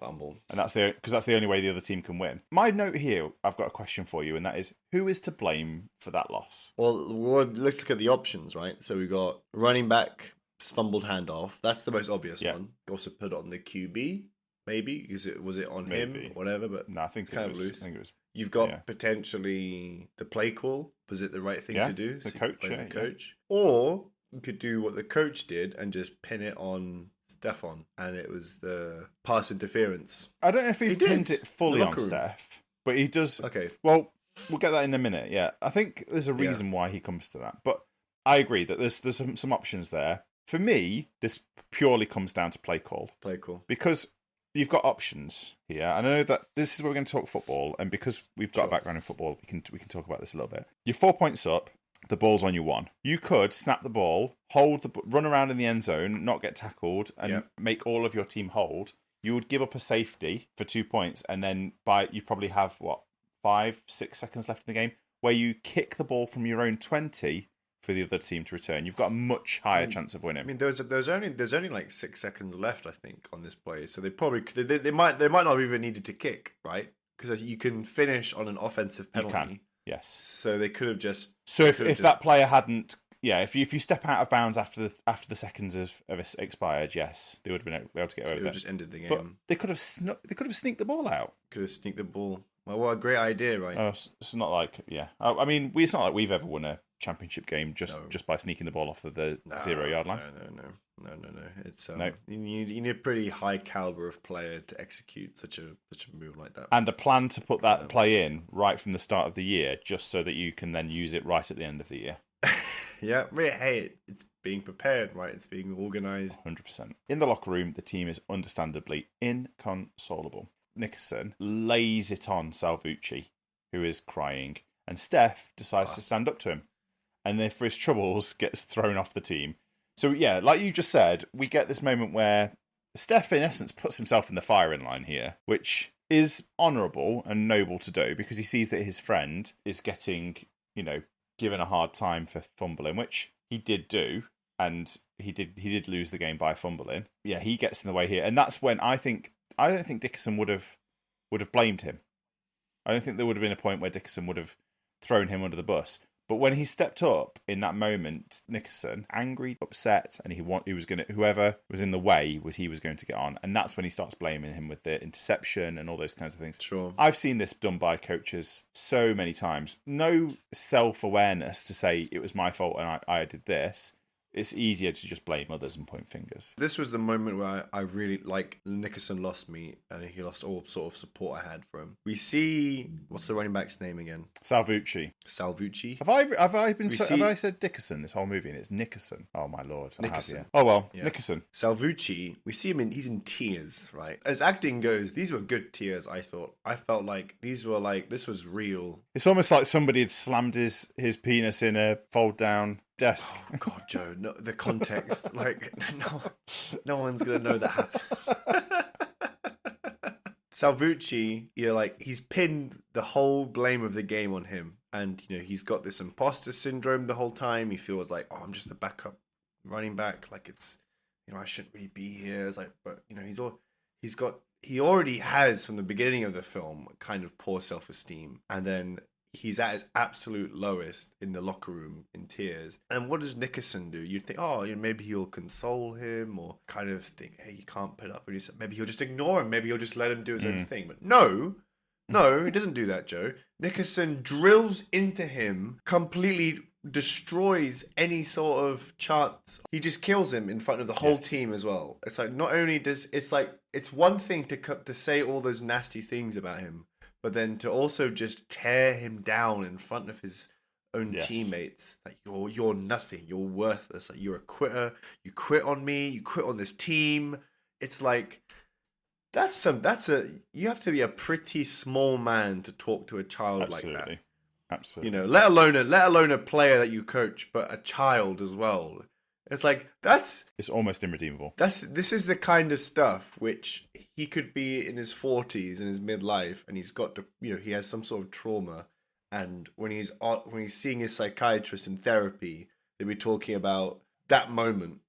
S3: and that's the only way the other team can win. My note here, I've got a question for you, and that is, who is to blame for that loss?
S4: Well, let's look at the options, right? So we got running back, fumbled handoff. That's the most obvious one. Also put it on the QB, maybe, because was it on him or whatever? But
S3: no, I think
S4: it's kind of loose.
S3: I think it was.
S4: You've got potentially the play call. Was it the right thing to do?
S3: The coach.
S4: Or you could do what the coach did and just pin it on Stefan, and it was the pass interference.
S3: I don't know if he pins it fully on Steph, but he does.
S4: Okay.
S3: Well, we'll get that in a minute. Yeah, I think there's a reason why he comes to that, but I agree that there's some options there. For me, this purely comes down to play call.
S4: Play call.
S3: Because you've got options here. And I know that this is where we're going to talk football, and because we've got a background in football, we can talk about this a little bit. You're 4 points up. The ball's on your 1. You could snap the ball, run around in the end zone, not get tackled, and make all of your team hold. You would give up a safety for 2 points, and then you probably have 5-6 seconds left in the game, where you kick the ball from your own 20 for the other team to return. You've got a much higher chance of winning.
S4: I mean, there's only like 6 seconds left, I think, on this play. So they might not have even needed to kick, right? Because you can finish on an offensive penalty.
S3: You can. Yes.
S4: So they could have just.
S3: So if that player hadn't, if you step out of bounds after the seconds of expired, yes, they would have been able to get away with it.
S4: Just ended the game.
S3: But they could have sneaked the ball out.
S4: Could have sneaked the ball. Well, what a great idea, right?
S3: Oh, it's not like I mean, it's not like we've ever won a championship game just by sneaking the ball off of the 0-yard line.
S4: No. It's you need a pretty high caliber of player to execute such a move like that,
S3: and a plan to put that play in right from the start of the year, just so that you can then use it right at the end of the year.
S4: Yeah, but hey, it's being prepared, right? It's being organised.
S3: 100%. In the locker room, the team is understandably inconsolable. Nickerson lays it on Salvucci, who is crying, and Steph decides to stand up to him, and then for his troubles gets thrown off the team. So yeah, like you just said, we get this moment where Steph in essence puts himself in the firing line here, which is honourable and noble to do, because he sees that his friend is getting, given a hard time for fumbling, which he did do, and he did lose the game by fumbling. Yeah, he gets in the way here, and that's when I don't think Nickerson would have blamed him. I don't think there would have been a point where Nickerson would have thrown him under the bus. But when he stepped up in that moment, Nickerson, angry, upset, and whoever was in the way he was going to get on, and that's when he starts blaming him with the interception and all those kinds of things.
S4: Sure,
S3: I've seen this done by coaches so many times. No self-awareness to say it was my fault and I did this. It's easier to just blame others and point fingers.
S4: This was the moment where I really, Nickerson lost me, and he lost all sort of support I had for him. We see, what's the running back's name again?
S3: Salvucci.
S4: Have
S3: I said Dickerson this whole movie, and it's Nickerson? Oh my lord.
S4: Nickerson.
S3: Oh well, yeah. Nickerson.
S4: Salvucci, we see him he's in tears, right? As acting goes, these were good tears, I thought. I felt like this was real.
S3: It's almost like somebody had slammed his penis in a fold down desk.
S4: Oh God, Joe, no, the context, no one's gonna know that happened. Salvucci, he's pinned the whole blame of the game on him, and he's got this imposter syndrome the whole time. He feels like, I'm just the backup running back, like it's, I shouldn't really be here. It's like, but he already has from the beginning of the film kind of poor self-esteem, and then he's at his absolute lowest in the locker room in tears. And what does Nickerson do? You'd think, maybe he'll console him, or kind of think, hey, you can't put up with it. Maybe he'll just ignore him. Maybe he'll just let him do his own thing. But no, he doesn't do that, Joe. Nickerson drills into him, completely destroys any sort of chance. He just kills him in front of the whole team as well. It's like, not only it's one thing to say all those nasty things about him, but then to also just tear him down in front of his own teammates, like you're nothing, you're worthless, like you're a quitter, you quit on me, you quit on this team. It's like you have to be a pretty small man to talk to a child like that.
S3: Absolutely.
S4: You know, let alone a player that you coach, but a child as well. It's like
S3: it's almost irredeemable.
S4: This is the kind of stuff which he could be in his 40s in his midlife, and he's got to, you know, he has some sort of trauma, and when he's seeing his psychiatrist in therapy, they'll be talking about that moment.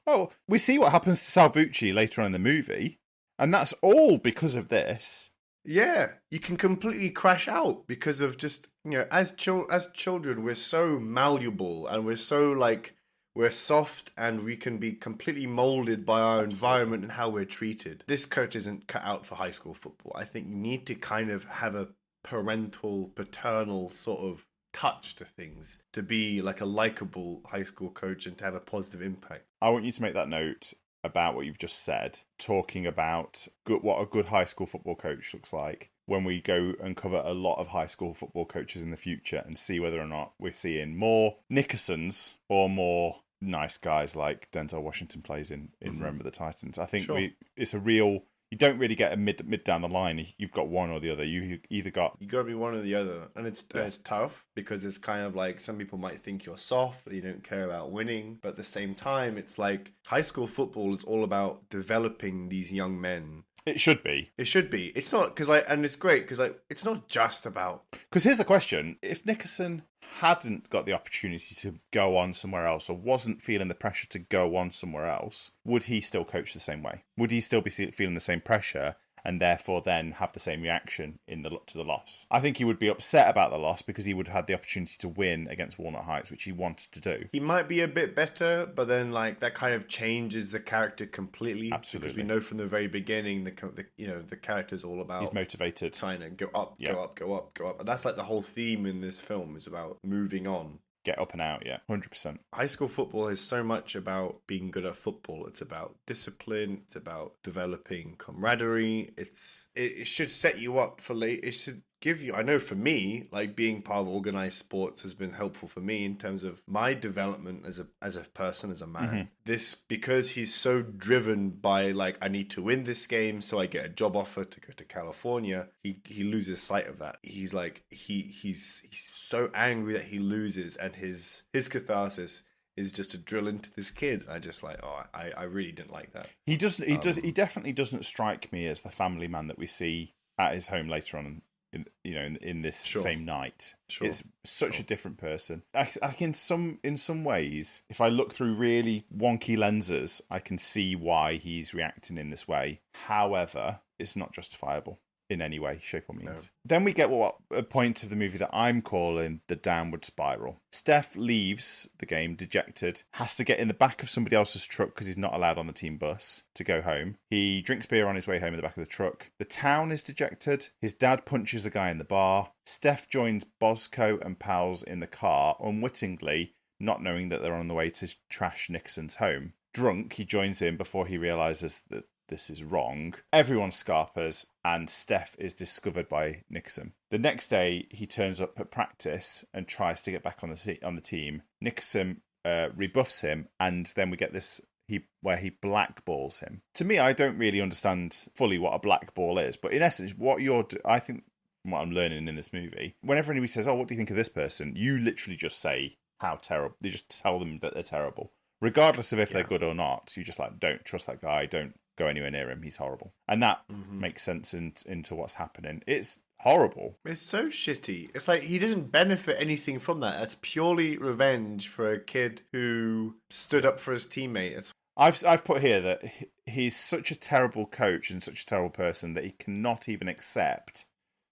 S3: Oh, we see what happens to Salvucci later on in the movie, and that's all because of this.
S4: Yeah, you can completely crash out because of just, you know, as children, we're so malleable and we're so like. We're soft and we can be completely molded by our environment and how we're treated. This coach isn't cut out for high school football. I think you need to kind of have a paternal sort of touch to things to be like a likable high school coach and to have a positive impact.
S3: I want you to make that note about what you've just said, talking about what a good high school football coach looks like when we go and cover a lot of high school football coaches in the future and see whether or not we're seeing more Nickersons or more nice guys like Denzel Washington plays in Remember the Titans. I think it's a real. You don't really get a mid down the line. You've got one or the other. You either got.
S4: You got to be one or the other, and it's tough because it's kind of like some people might think you're soft, you don't care about winning, but at the same time, it's like high school football is all about developing these young men.
S3: It should be.
S4: It should be. It's not and it's great because it's not just about.
S3: Because here's the question: if Nickerson hadn't got the opportunity to go on somewhere else or wasn't feeling the pressure to go on somewhere else, would he still coach the same way? Would he still be feeling the same pressure and therefore then have the same reaction to the loss? I think he would be upset about the loss because he would have had the opportunity to win against Walnut Heights, which he wanted to do.
S4: He might be a bit better, but then like that kind of changes the character completely.
S3: Absolutely.
S4: Because we know from the very beginning the character's all about
S3: he's motivated,
S4: trying to go up, go up. And that's like the whole theme in this film is about moving on.
S3: Get up and out, 100%.
S4: High school football is so much about being good at football. It's about discipline. It's about developing camaraderie. It should set you up for late. It should give you. I know for me, like being part of organized sports has been helpful for me in terms of my development as a person, as a man.
S3: Mm-hmm.
S4: This because he's so driven by like I need to win this game, so I get a job offer to go to California. He loses sight of that. He's like he's so angry that he loses, and his catharsis is just to drill into this kid. I just like, I really didn't like that.
S3: He definitely doesn't strike me as the family man that we see at his home later on in this same night. It's such a different person. I in some ways, if I look through really wonky lenses, I can see why he's reacting in this way. However, it's not justifiable in any way, shape or means. No. Then we get what a point of the movie that I'm calling the downward spiral. Steph leaves the game dejected, has to get in the back of somebody else's truck because he's not allowed on the team bus to go home. He drinks beer on his way home in the back of the truck. The town is dejected. His dad punches a guy in the bar. Steph joins Bosco and pals in the car, unwittingly, not knowing that they're on the way to trash Nickerson's home. Drunk, he joins in before he realises that this is wrong. Everyone scarpers, and Steph is discovered by Nickerson. The next day, he turns up at practice and tries to get back on the team. Nickerson rebuffs him, and then we get this where he blackballs him. To me, I don't really understand fully what a blackball is, but in essence, I think from what I'm learning in this movie, whenever anybody says, "Oh, what do you think of this person?" you literally just say how terrible. You just tell them that they're terrible, regardless of if they're good or not. You just like don't trust that guy. Don't go anywhere near him. He's horrible. And that makes sense into what's happening. It's horrible.
S4: It's so shitty. It's like he doesn't benefit anything from that. That's purely revenge for a kid who stood up for his teammate.
S3: I've put here that he's such a terrible coach and such a terrible person that he cannot even accept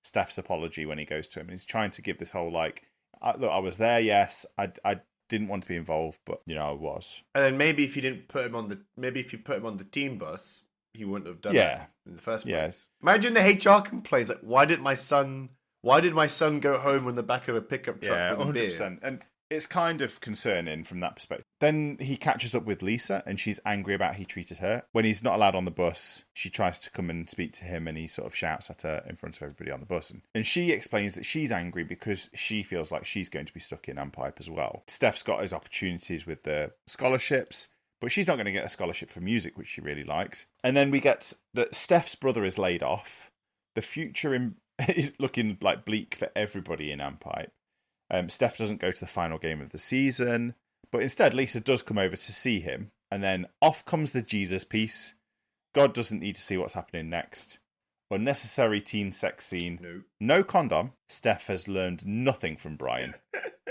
S3: Steph's apology when he goes to him. He's trying to give this whole like, look, I was there, yes, I didn't want to be involved, but I was.
S4: And then maybe if you put him on the team bus, he wouldn't have done that in the first place. Imagine the HR complaints like, why did my son go home on the back of a pickup truck with a beer?
S3: 100%. And it's kind of concerning from that perspective. Then he catches up with Lisa, and she's angry about how he treated her. When he's not allowed on the bus, she tries to come and speak to him, and he sort of shouts at her in front of everybody on the bus. And she explains that she's angry because she feels like she's going to be stuck in Ampipe as well. Steph's got his opportunities with the scholarships, but she's not going to get a scholarship for music, which she really likes. And then we get that Steph's brother is laid off. The future is looking like bleak for everybody in Ampipe. Steph doesn't go to the final game of the season, but instead Lisa does come over to see him, and then off comes the Jesus piece. God doesn't need to see what's happening next. Unnecessary teen sex scene. No condom. Steph has learned nothing from Brian.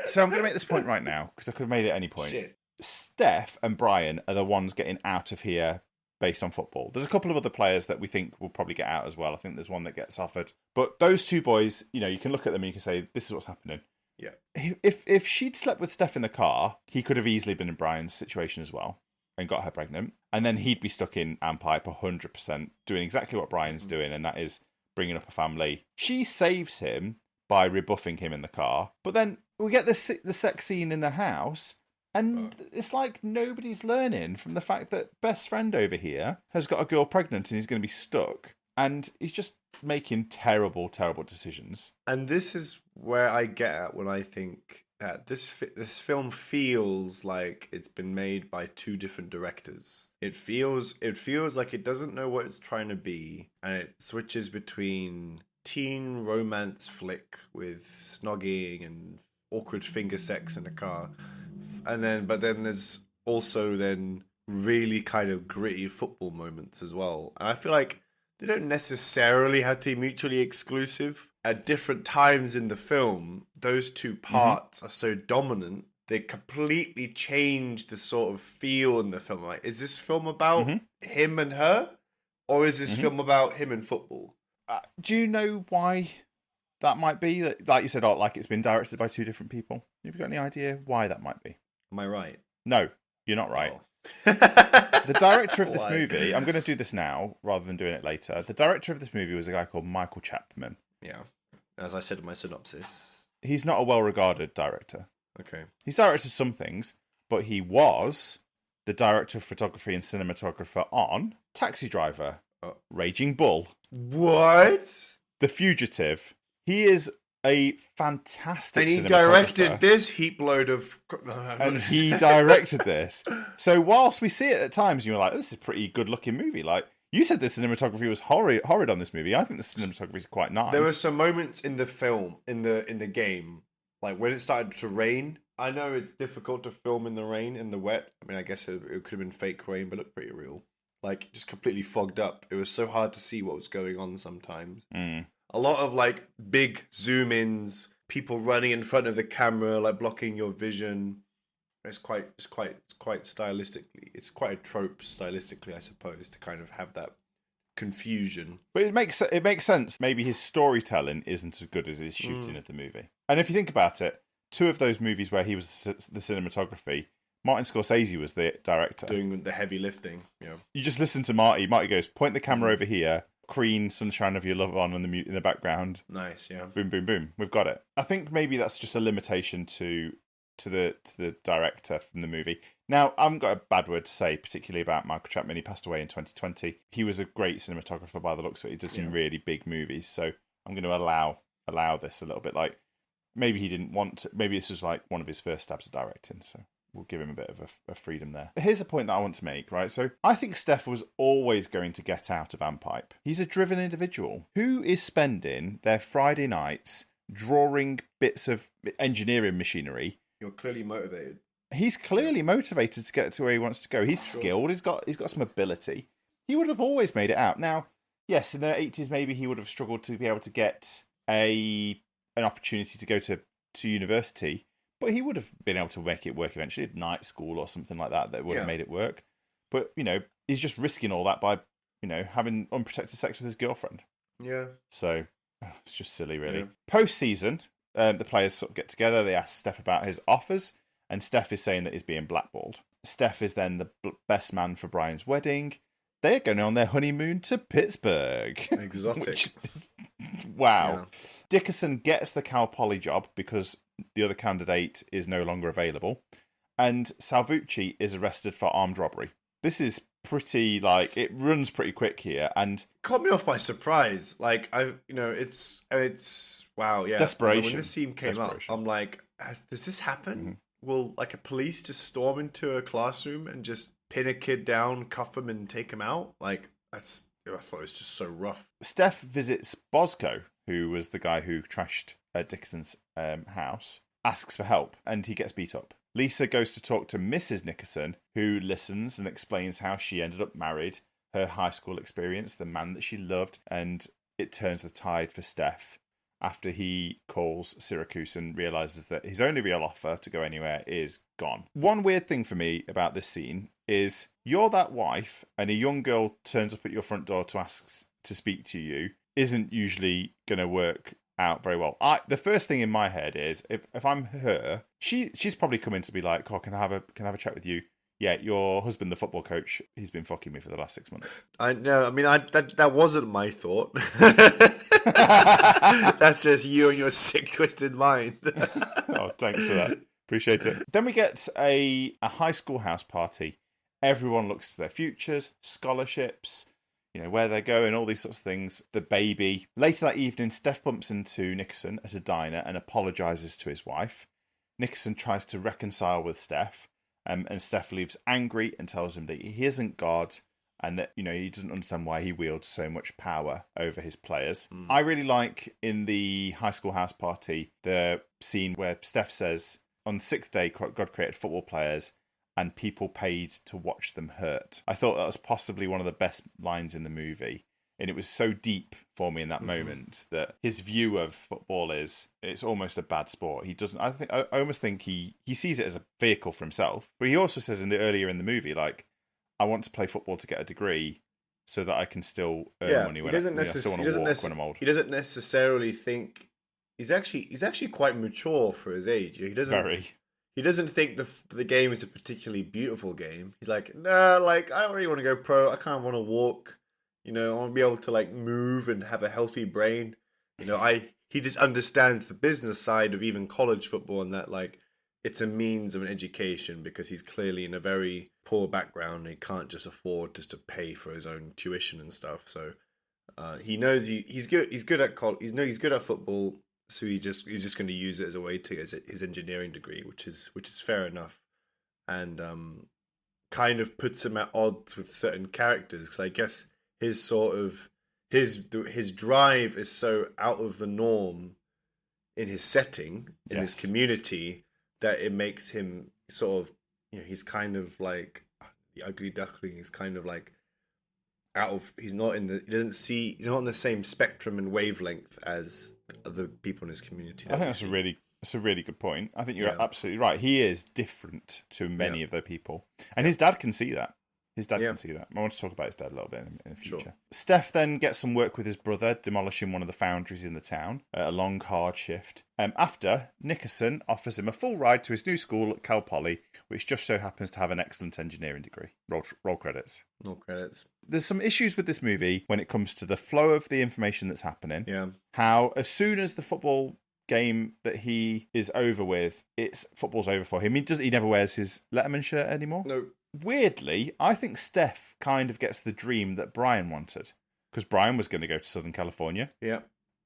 S3: So I'm going to make this point right now, because I could have made it at any point.
S4: Shit.
S3: Steph and Brian are the ones getting out of here based on football. There's a couple of other players that we think will probably get out as well. I think there's one that gets offered. But those two boys, you can look at them and you can say, this is what's happening.
S4: Yeah.
S3: If she'd slept with Steph in the car, he could have easily been in Brian's situation as well and got her pregnant. And then he'd be stuck in Ampipe 100%, doing exactly what Brian's doing, and that is bringing up a family. She saves him by rebuffing him in the car. But then we get the sex scene in the house, and it's like nobody's learning from the fact that best friend over here has got a girl pregnant and he's going to be stuck. And he's just making terrible, terrible decisions.
S4: And this is where I get at when I think that this film feels like it's been made by two different directors. It feels like it doesn't know what it's trying to be, and it switches between teen romance flick with snogging and awkward finger sex in a car, but then there's also then really kind of gritty football moments as well. And I feel like they don't necessarily have to be mutually exclusive. At different times in the film, those two parts are so dominant, they completely change the sort of feel in the film. Like, is this film about him and her? Or is this film about him and football?
S3: Do you know why that might be? Like you said, like it's been directed by two different people. Have you got any idea why that might be?
S4: Am I right?
S3: No, you're not right.
S4: Oh.
S3: The director of this movie, I'm going to do this now rather than doing it later. The director of this movie was a guy called Michael Chapman.
S4: Yeah. As I said in my synopsis.
S3: He's not a well-regarded director.
S4: Okay.
S3: He's directed some things, but he was the director of photography and cinematographer on Taxi Driver, Raging Bull.
S4: What?
S3: The Fugitive. He is a fantastic cinematographer.
S4: And he directed this heap load of...
S3: And he directed this. So whilst we see it at times, you're like, this is a pretty good-looking movie. Like, you said the cinematography was horrid on this movie. I think the cinematography is quite nice.
S4: There were some moments in the film, in the game, like when it started to rain. I know it's difficult to film in the rain, in the wet. I mean, I guess it could have been fake rain, but it looked pretty real. Like, just completely fogged up. It was so hard to see what was going on sometimes. A lot of, like, big zoom-ins, people running in front of the camera, like, blocking your vision. It's quite stylistically. It's quite a trope stylistically, I suppose, to kind of have that confusion.
S3: But it makes sense. Maybe his storytelling isn't as good as his shooting of the movie. And if you think about it, two of those movies where he was the cinematography, Martin Scorsese was the director.
S4: Doing the heavy lifting, yeah.
S3: You just listen to Marty. Marty goes, point the camera over here, Queen, Sunshine of Your Love on in the background.
S4: Nice, yeah.
S3: Boom, boom, boom. We've got it. I think maybe that's just a limitation to the director from the movie. Now, I haven't got a bad word to say, particularly about Michael Chapman. He passed away in 2020. He was a great cinematographer by the looks of it. He did some really big movies. So I'm going to allow this a little bit. Like, maybe he didn't want to. Maybe this was like one of his first stabs at directing. So we'll give him a bit of a freedom there. But here's a point that I want to make, right? So I think Steph was always going to get out of Ampipe. He's a driven individual who is spending their Friday nights drawing bits of engineering machinery.
S4: You're clearly motivated.
S3: He's clearly motivated to get to where he wants to go. He's skilled. He's got some ability. He would have always made it out. Now, yes, in the 80s, maybe he would have struggled to be able to get an opportunity to go to university, but he would have been able to make it work eventually at night school or something like that would have made it work. But, he's just risking all that by, having unprotected sex with his girlfriend.
S4: Yeah.
S3: So it's just silly, really. Yeah. Post-season, the players sort of get together. They ask Steph about his offers, and Steph is saying that he's being blackballed. Steph is then the best man for Brian's wedding. They're going on their honeymoon to Pittsburgh.
S4: Exotic.
S3: Wow. Yeah. Nickerson gets the Cal Poly job because the other candidate is no longer available, and Salvucci is arrested for armed robbery. This is pretty, it runs pretty quick here, and
S4: caught me off by surprise. It's wow, yeah.
S3: Desperation.
S4: So when this scene came up, I'm like, does this happen? Mm-hmm. Will a police just storm into a classroom and just pin a kid down, cuff him, and take him out? I thought it was just so rough.
S3: Steph visits Bosco, who was the guy who trashed Dickinson's house. asks for help and he gets beat up. Lisa goes to talk to Mrs. Nickerson, who listens and explains how she ended up married, her high school experience, the man that she loved, and it turns the tide for Steph after he calls Syracuse and realises that his only real offer to go anywhere is gone. One weird thing for me about this scene is you're that wife and a young girl turns up at your front door to ask to speak to you isn't usually going to work out very well. The first thing in my head is if I'm her, she's probably coming to be like, oh, can I have a chat with you? Yeah, your husband, the football coach, he's been fucking me for the last 6 months.
S4: I know. I mean, that wasn't my thought. That's just you and your sick, twisted mind.
S3: Oh, thanks for that. Appreciate it. Then we get a high school house party. Everyone looks to their futures, scholarships, where they're going, all these sorts of things. The baby. Later that evening, Steph bumps into Nickerson at a diner and apologises to his wife. Nickerson tries to reconcile with Steph. And Steph leaves angry and tells him that he isn't God and that, he doesn't understand why he wields so much power over his players. I really like in the high school house party the scene where Steph says, on the 6th day, God created football players and people paid to watch them hurt. I thought that was possibly one of the best lines in the movie. And it was so deep for me in that moment that his view of football is it's almost a bad sport. He doesn't. I almost think he sees it as a vehicle for himself. But he also says earlier in the movie, like, I want to play football to get a degree so that I can still earn money when I still want to walk when I'm old.
S4: He doesn't necessarily think he's actually quite mature for his age. He doesn't think the game is a particularly beautiful game. He's like, no, like I don't really want to go pro. I kind of want to walk. I want to be able to like move and have a healthy brain. He just understands the business side of even college football and that like it's a means of an education because he's clearly in a very poor background and he can't just afford just to pay for his own tuition and stuff. So he knows he's good. He's good at he's good at football. So he's just going to use it as a way to get his engineering degree, which is fair enough, and kind of puts him at odds with certain characters because I guess his sort of his drive is so out of the norm in his setting, in his community, that it makes him sort of he's kind of like the ugly duckling. He's kind of like he's not on the same spectrum and wavelength as the people in his community.
S3: I think that's a really good point. I think you're absolutely right. He is different to many of the people, and his dad can see that. His dad can see that. I want to talk about his dad a little bit in the future. Sure. Steph then gets some work with his brother, demolishing one of the foundries in the town, a long, hard shift. After, Nickerson offers him a full ride to his new school at Cal Poly, which just so happens to have an excellent engineering degree. Roll credits.
S4: Roll credits. There's
S3: some issues with this movie when it comes to the flow of the information that's happening.
S4: Yeah.
S3: How, as soon as the football game that he is over with, football's over for him. He never wears his Letterman shirt anymore.
S4: No.
S3: Weirdly, I think Steph kind of gets the dream that Brian wanted. Because Brian was going to go to Southern California.
S4: Yeah.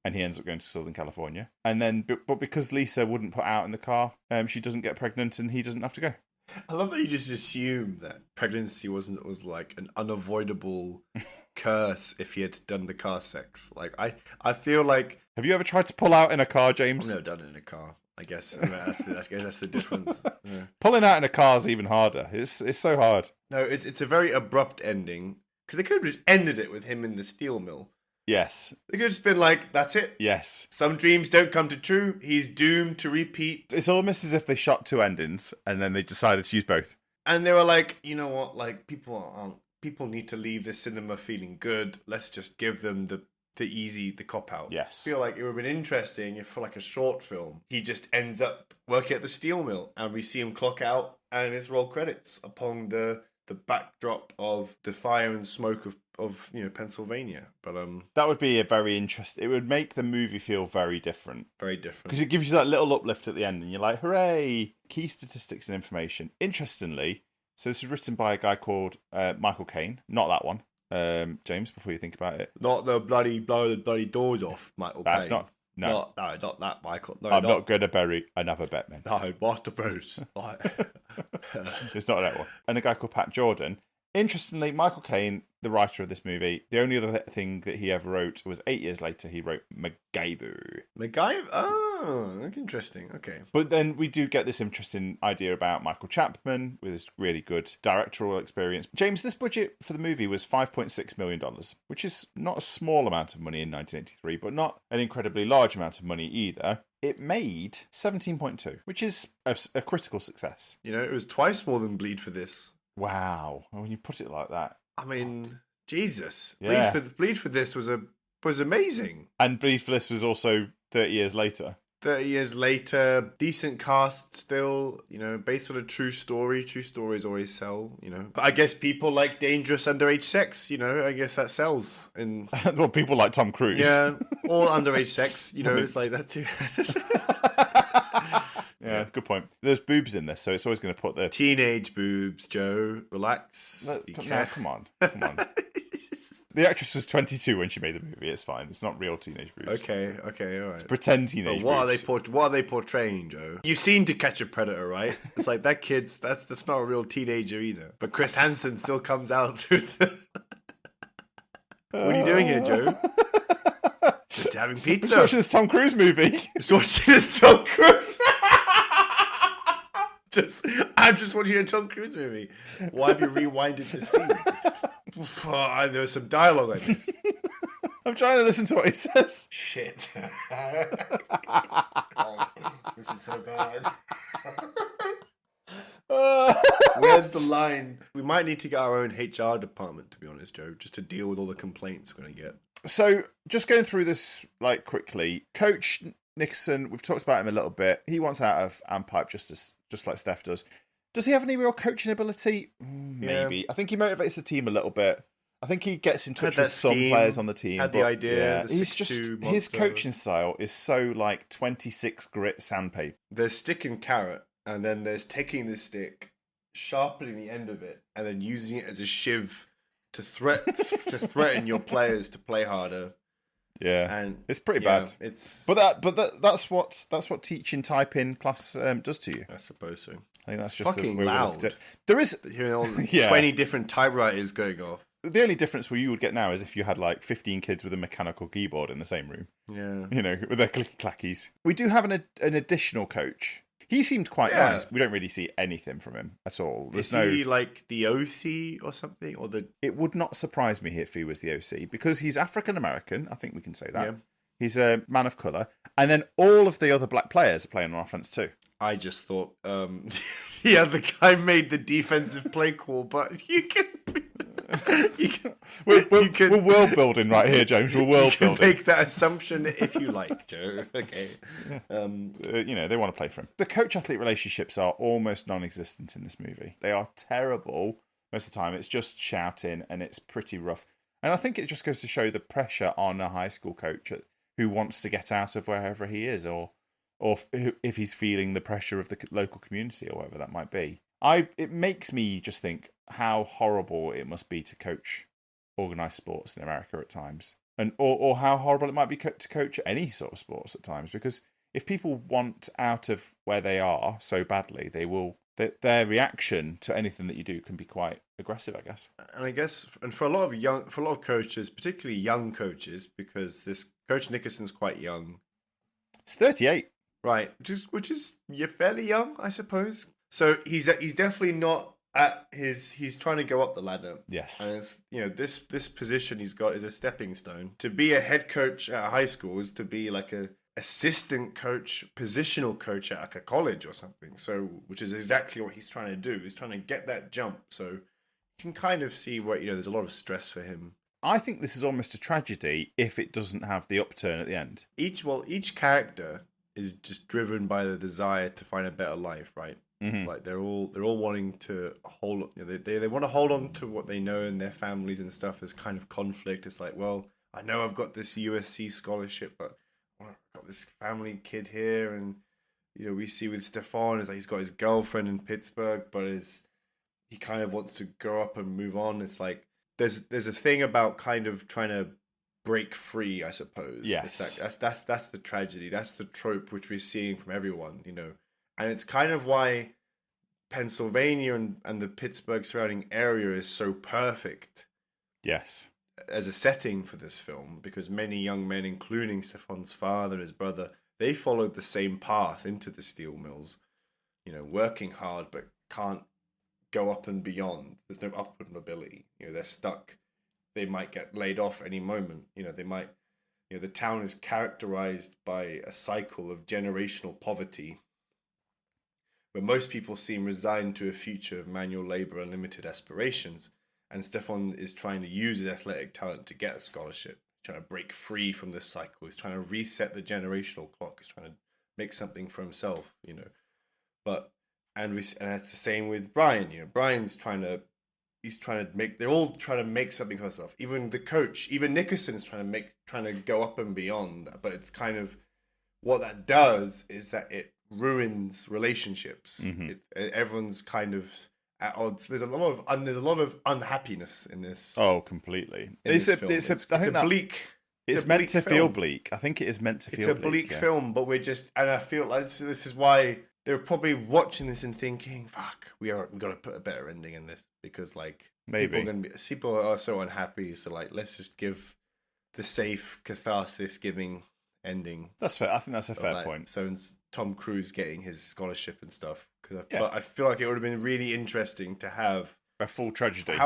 S3: And he ends up going to Southern California. And then, but because Lisa wouldn't put out in the car, she doesn't get pregnant and he doesn't have to go.
S4: I love that you just assume that pregnancy was like an unavoidable curse if he had done the car sex. Like, I feel like...
S3: Have you ever tried to pull out in a car, James?
S4: I've never done it in a car. I guess that's the difference. Yeah.
S3: Pulling out in a car is even harder. It's so hard.
S4: No, it's a very abrupt ending. Because they could have just ended it with him in the steel mill.
S3: Yes.
S4: They could have just been like, that's it.
S3: Yes.
S4: Some dreams don't come to true. He's doomed to repeat.
S3: It's almost as if they shot two endings and then they decided to use both.
S4: And they were like, you know what? Like, people need to leave the cinema feeling good. Let's just give them the cop out.
S3: Yes.
S4: I feel like it would have been interesting if for like a short film, he just ends up working at the steel mill and we see him clock out and it's roll credits upon the backdrop of the fire and smoke of Pennsylvania. But
S3: that would be a very interesting. It would make the movie feel very different.
S4: Very different.
S3: Because it gives you that little uplift at the end and you're like, hooray! Key statistics and information. Interestingly, so this is written by a guy called Michael Caine. Not that one. James, before you think about it.
S4: Not the bloody blow the bloody doors off, Michael Caine.
S3: That's not. No.
S4: Not that, Michael. No,
S3: I'm not going to bury another Batman.
S4: No, Master Bruce.
S3: It's not that one. And a guy called Pat Jordan. Interestingly, Michael Caine, the writer of this movie, the only other thing that he ever wrote was 8 years later, he wrote MacGyver.
S4: MacGyver? Oh, interesting. Okay.
S3: But then we do get this interesting idea about Michael Chapman with his really good directorial experience. James, this budget for the movie was $5.6 million, which is not a small amount of money in 1983, but not an incredibly large amount of money either. It made 17.2, which is a critical success.
S4: You know, it was twice more than Bleed for this.
S3: Wow. When you put it like that.
S4: I mean, Jesus.
S3: Yeah.
S4: Bleed for this was amazing.
S3: And Bleed for this was also 30 years later.
S4: 30 years later, decent cast still, you know, based on a true story. True stories always sell, you know. But I guess people like dangerous underage sex, you know, I guess that sells.
S3: Well, people like Tom Cruise.
S4: Yeah, all underage sex, you know, it's like that too.
S3: Yeah, good point. There's boobs in this, so it's always going to put the...
S4: Teenage boobs, Joe. Relax.
S3: Come on. The actress was 22 when she made the movie. It's fine. It's not real teenage boobs.
S4: Okay, all right. It's
S3: pretend teenage boobs.
S4: What are they portraying, Joe? You've seen To Catch a Predator, right? It's like that kid's that's not a real teenager either. But Chris Hansen still comes out through the. What are you doing here, Joe? Just having pizza.
S3: Just watching this Tom Cruise movie.
S4: Just watching this Tom Cruise. I'm just watching a Tom Cruise movie. Why have you rewinded the scene? There was some dialogue like this.
S3: I'm trying to listen to what he says.
S4: Shit. This is so bad. Where's the line? We might need to get our own HR department, to be honest, Joe, just to deal with all the complaints we're going to get.
S3: So, just going through this like quickly, Coach Nickerson, we've talked about him a little bit. He wants out of Ampipe just like Steph does. Does he have any real coaching ability? Maybe. Yeah. I think he motivates the team a little bit. I think he gets in touch with some players on the team.
S4: Had the idea.
S3: Yeah, his coaching style is so like 26 grit sandpaper.
S4: There's stick and carrot, and then there's taking the stick, sharpening the end of it, and then using it as a shiv to threaten your players to play harder.
S3: Yeah,
S4: and
S3: it's pretty bad. That's what teaching typing class does to you.
S4: I suppose so.
S3: I think that's
S4: it's
S3: just
S4: fucking
S3: the way
S4: loud.
S3: There is
S4: hearing all 20 different typewriters going off.
S3: The only difference you would get now is if you had like 15 kids with a mechanical keyboard in the same room.
S4: Yeah,
S3: you know, with their clicky clackies. We do have an additional coach. He seemed quite nice. We don't really see anything from him at all.
S4: Is he like the OC or something? Or the?
S3: It would not surprise me if he was the OC because he's African American. I think we can say that.
S4: Yeah.
S3: He's a man of colour, and then all of the other black players are playing on offense too.
S4: I just thought, the other guy made the defensive play call, but you can.
S3: We're world building right here, James. We're world building.
S4: Make that assumption if you like, Joe. Okay.
S3: You know, they want to play for him. The coach-athlete relationships are almost non-existent in this movie. They are terrible most of the time. It's just shouting and it's pretty rough. And I think it just goes to show the pressure on a high school coach who wants to get out of wherever he is, or if he's feeling the pressure of the local community or whatever that might be. It makes me just think how horrible it must be to coach organised sports in America at times, and or how horrible it might be to coach any sort of sports at times. Because if people want out of where they are so badly, they will. Their reaction to anything that you do can be quite aggressive, I guess.
S4: And I guess, and for a lot of coaches, particularly young coaches, because this Coach Nickerson's quite young.
S3: It's 38,
S4: right? Which is you're fairly young, I suppose. So he's definitely not at his. He's trying to go up the ladder.
S3: Yes,
S4: and it's this position he's got is a stepping stone. To be a head coach at a high school is to be like a assistant coach, positional coach at like a college or something. So, which is exactly what he's trying to do. He's trying to get that jump. So, you can kind of see what there's a lot of stress for him.
S3: I think this is almost a tragedy if it doesn't have the upturn at the end.
S4: Each character is just driven by the desire to find a better life, right? Mm-hmm. Like they're all wanting to hold. They want to hold on to what they know in their families and stuff as kind of conflict. It's like, well, I know I've got this USC scholarship, but I've got this family kid here, and we see with Stefan is like he's got his girlfriend in Pittsburgh, but he kind of wants to grow up and move on. It's like there's a thing about kind of trying to break free, I suppose.
S3: Yes,
S4: that's the tragedy. That's the trope which we're seeing from everyone, And it's kind of why Pennsylvania and the Pittsburgh surrounding area is so perfect.
S3: Yes.
S4: As a setting for this film, because many young men, including Stefan's father and his brother, they followed the same path into the steel mills, working hard but can't go up and beyond. There's no upward mobility. They're stuck. They might get laid off any moment. They might. The town is characterized by a cycle of generational poverty, where most people seem resigned to a future of manual labor and limited aspirations. And Stefan is trying to use his athletic talent to get a scholarship, trying to break free from this cycle. He's trying to reset the generational clock. He's trying to make something for himself, But and it's the same with Brian. Brian's they're all trying to make something for themselves. Even the coach, even Nickerson is trying to go up and beyond that. But it's kind of what that does is that it ruins relationships.
S3: Mm-hmm.
S4: Everyone's kind of at odds. There's a lot of unhappiness in this.
S3: Oh, completely.
S4: It's meant to
S3: feel bleak. I think it is meant to feel bleak.
S4: It's a bleak film, but and I feel like this is why they're probably watching this and thinking, "Fuck, we've got to put a better ending in this," because
S3: maybe
S4: people are so unhappy. So let's just give the safe catharsis giving ending.
S3: That's fair. I think that's a fair point.
S4: So Tom Cruise getting his scholarship and stuff. But I feel like it would have been really interesting to have
S3: a full tragedy.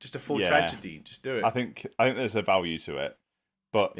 S4: Just a full tragedy. Just do it.
S3: I think there's a value to it. But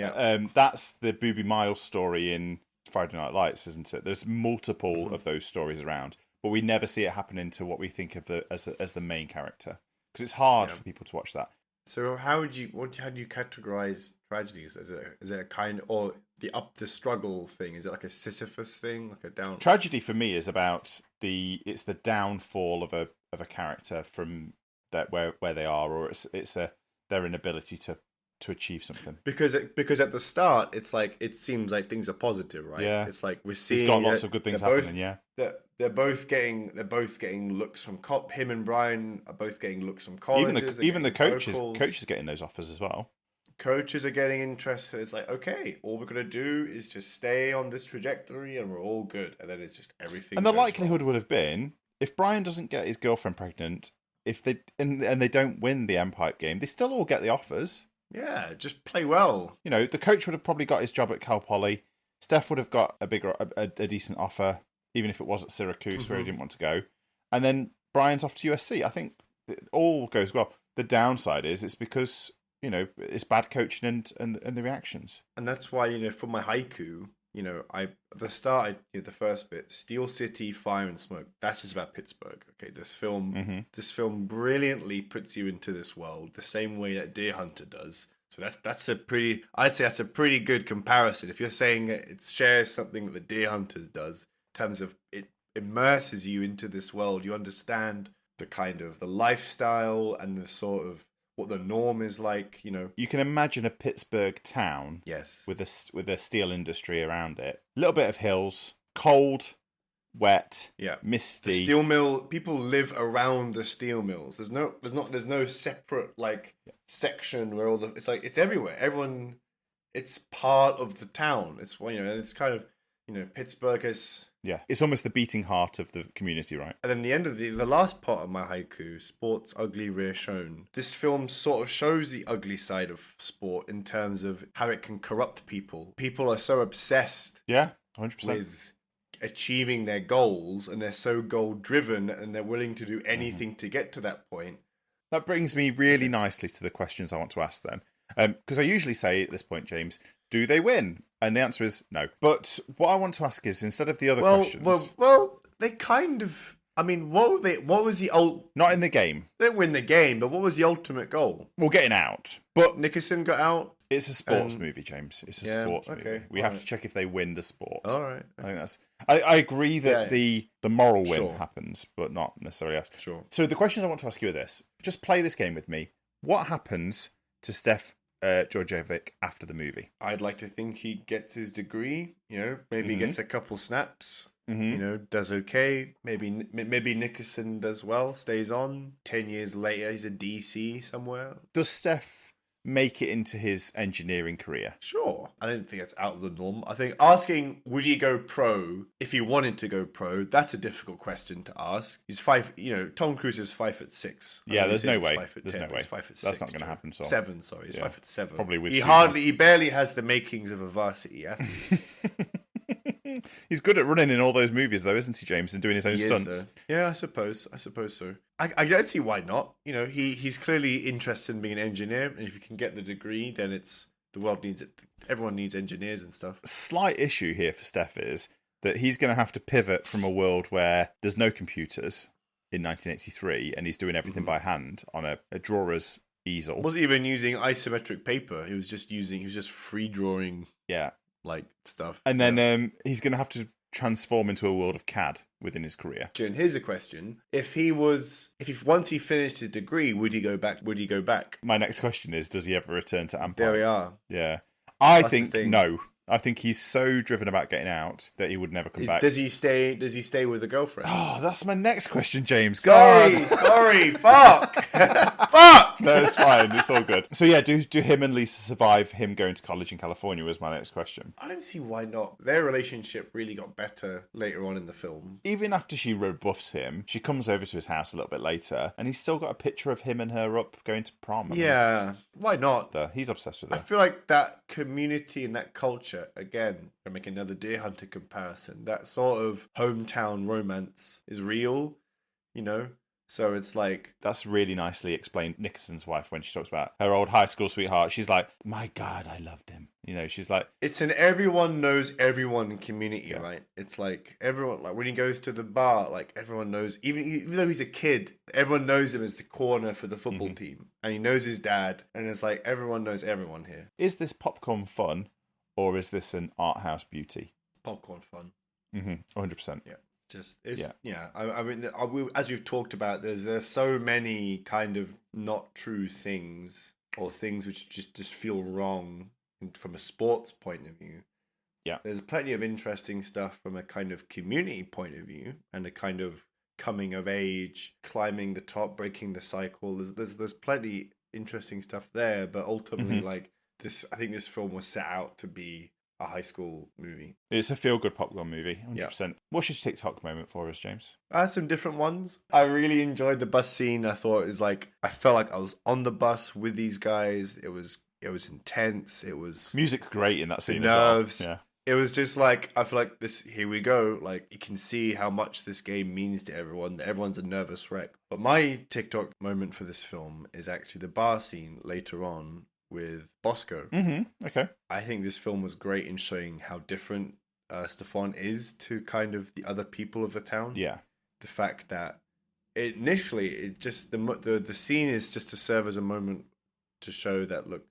S3: that's the Booby Miles story in Friday Night Lights, isn't it? There's multiple of those stories around, but we never see it happening to what we think of as the main character, because it's hard for people to watch that.
S4: So how do you categorize tragedies? Is it a kind, or the struggle thing? Is it like a Sisyphus thing, like a down?
S3: Tragedy for me is about it's the downfall of a character from that where they are, or it's their inability to achieve something.
S4: Because at the start it seems like things are positive, right?
S3: Yeah.
S4: It's like we're seeing
S3: it's got lots of good things happening. Yeah.
S4: They're both getting looks from him and Brian are both getting looks from colleges.
S3: Even the coaches getting those offers as well.
S4: Coaches are getting interested. It's like, okay, all we're gonna do is just stay on this trajectory and we're all good. And then it's just everything.
S3: And the likelihood would have been, if Brian doesn't get his girlfriend pregnant, if they and they don't win the Ampipe game, they still all get the offers.
S4: Yeah, just play well.
S3: The coach would have probably got his job at Cal Poly. Steph would have got a decent offer, even if it was at Syracuse where he didn't want to go. And then Brian's off to USC. I think it all goes well. The downside is it's because, it's bad coaching and the reactions.
S4: And that's why, for my haiku, the first bit, Steel City, Fire and Smoke. That's just about Pittsburgh. Okay, this film brilliantly puts you into this world the same way that Deer Hunter does. So I'd say that's a pretty good comparison. If you're saying it shares something that the Deer Hunter does in terms of it immerses you into this world, you understand the kind of the lifestyle and the sort of what the norm is like,
S3: You can imagine a Pittsburgh town,
S4: yes,
S3: with a steel industry around it. A little bit of hills, cold, wet, misty.
S4: The steel mill, people live around the steel mills. There's no separate section where it's everywhere. Everyone, it's part of the town. It's and it's kind of Pittsburgh is.
S3: Yeah, it's almost the beating heart of the community, right?
S4: And then the end of the last part of my haiku, sport's ugly rear shown. This film sort of shows the ugly side of sport in terms of how it can corrupt people. People are so obsessed
S3: 100%.
S4: with achieving their goals, and they're so goal driven, and they're willing to do anything to get to that point.
S3: That brings me really nicely to the questions I want to ask then. Because I usually say at this point, James, do they win? And the answer is no. But what I want to ask is, instead of the other questions...
S4: Well, they kind of... I mean, what was the...
S3: Not in the game.
S4: They didn't win the game, but what was the ultimate goal?
S3: Well, getting out. But
S4: Nickerson got out.
S3: It's a sports movie, James. It's a sports movie. We have to check if they win the sport.
S4: All right.
S3: I think that's... I agree that the moral win happens, but not necessarily us.
S4: Sure.
S3: So the questions I want to ask you are this. Just play this game with me. What happens to Stefan Djordjevic after the movie?
S4: I'd like to think he gets his degree, maybe gets a couple snaps, does okay. Maybe Nickerson does well, stays on. 10 years later, he's a DC somewhere.
S3: Does Steph make it into his engineering career.
S4: Sure. I don't think that's out of the norm. I think asking, would he go pro if he wanted to go pro, that's a difficult question to ask. He's Tom Cruise is 5'6".
S3: Yeah, there's no way.
S4: There's no way. He's 5'6".
S3: That's not going to happen. So.
S4: 7, sorry. He's 5'7".
S3: Probably with
S4: he barely has the makings of a varsity athlete.
S3: He's good at running in all those movies, though, isn't he, James, and doing his own stunts?
S4: Yeah, I suppose so. I don't see why not. He's clearly interested in being an engineer, and if you can get the degree, then the world needs it. Everyone needs engineers and stuff.
S3: Slight issue here for Steph is that he's going to have to pivot from a world where there's no computers in 1983, and he's doing everything by hand on a drawer's easel.
S4: Wasn't even using isometric paper. He was just free drawing.
S3: Yeah.
S4: Like stuff,
S3: and then he's going to have to transform into a world of CAD within his career.
S4: Here's the question: once he finished his degree, would he go back?
S3: My next question is: does he ever return to Ampipe?
S4: There we are.
S3: Yeah, I think no. I think he's so driven about getting out that he would never come back.
S4: Does he stay with a girlfriend?
S3: Oh, that's my next question, James.
S4: Sorry, fuck. Fuck!
S3: No, it's fine. It's all good. So yeah, do him and Lisa survive him going to college in California was my next question.
S4: I don't see why not. Their relationship really got better later on in the film.
S3: Even after she rebuffs him, she comes over to his house a little bit later, and he's still got a picture of him and her up going to prom.
S4: Yeah, why not?
S3: He's obsessed with her.
S4: I feel like that community and that culture, again, I make another Deer Hunter comparison, that sort of hometown romance is real, So it's like...
S3: That's really nicely explained. Nickerson's wife, when she talks about her old high school sweetheart, she's like, my God, I loved him. She's like...
S4: It's an everyone knows everyone community, right? It's like everyone, like when he goes to the bar, like everyone knows, even though he's a kid, everyone knows him as the corner for the football team. And he knows his dad. And it's like everyone knows everyone here.
S3: Is this popcorn fun or is this an art house beauty?
S4: Popcorn fun.
S3: 100%.
S4: Yeah. I mean, as we've talked about, there's so many kind of not true things or things which just feel wrong from a sports point of view.
S3: Yeah,
S4: there's plenty of interesting stuff from a kind of community point of view and a kind of coming of age, climbing the top, breaking the cycle. There's plenty interesting stuff there, but ultimately, like this, I think this film was set out to be a high school movie.
S3: It's a feel-good popcorn movie, 100%.
S4: Yeah.
S3: What's your TikTok moment for us, James?
S4: I had some different ones. I really enjoyed the bus scene. I thought it was like, I felt like I was on the bus with these guys. It was intense. It was...
S3: Music's great in that scene
S4: nerves.
S3: as well.
S4: Yeah. It was just like, I feel like this, here we go. Like, you can see how much this game means to everyone. Everyone's a nervous wreck. But my TikTok moment for this film is actually the bar scene later on with Bosco.
S3: Okay.
S4: I think this film was great in showing how different Stefan is to kind of the other people of the town.
S3: Yeah.
S4: The fact that initially the scene is just to serve as a moment to show that, look,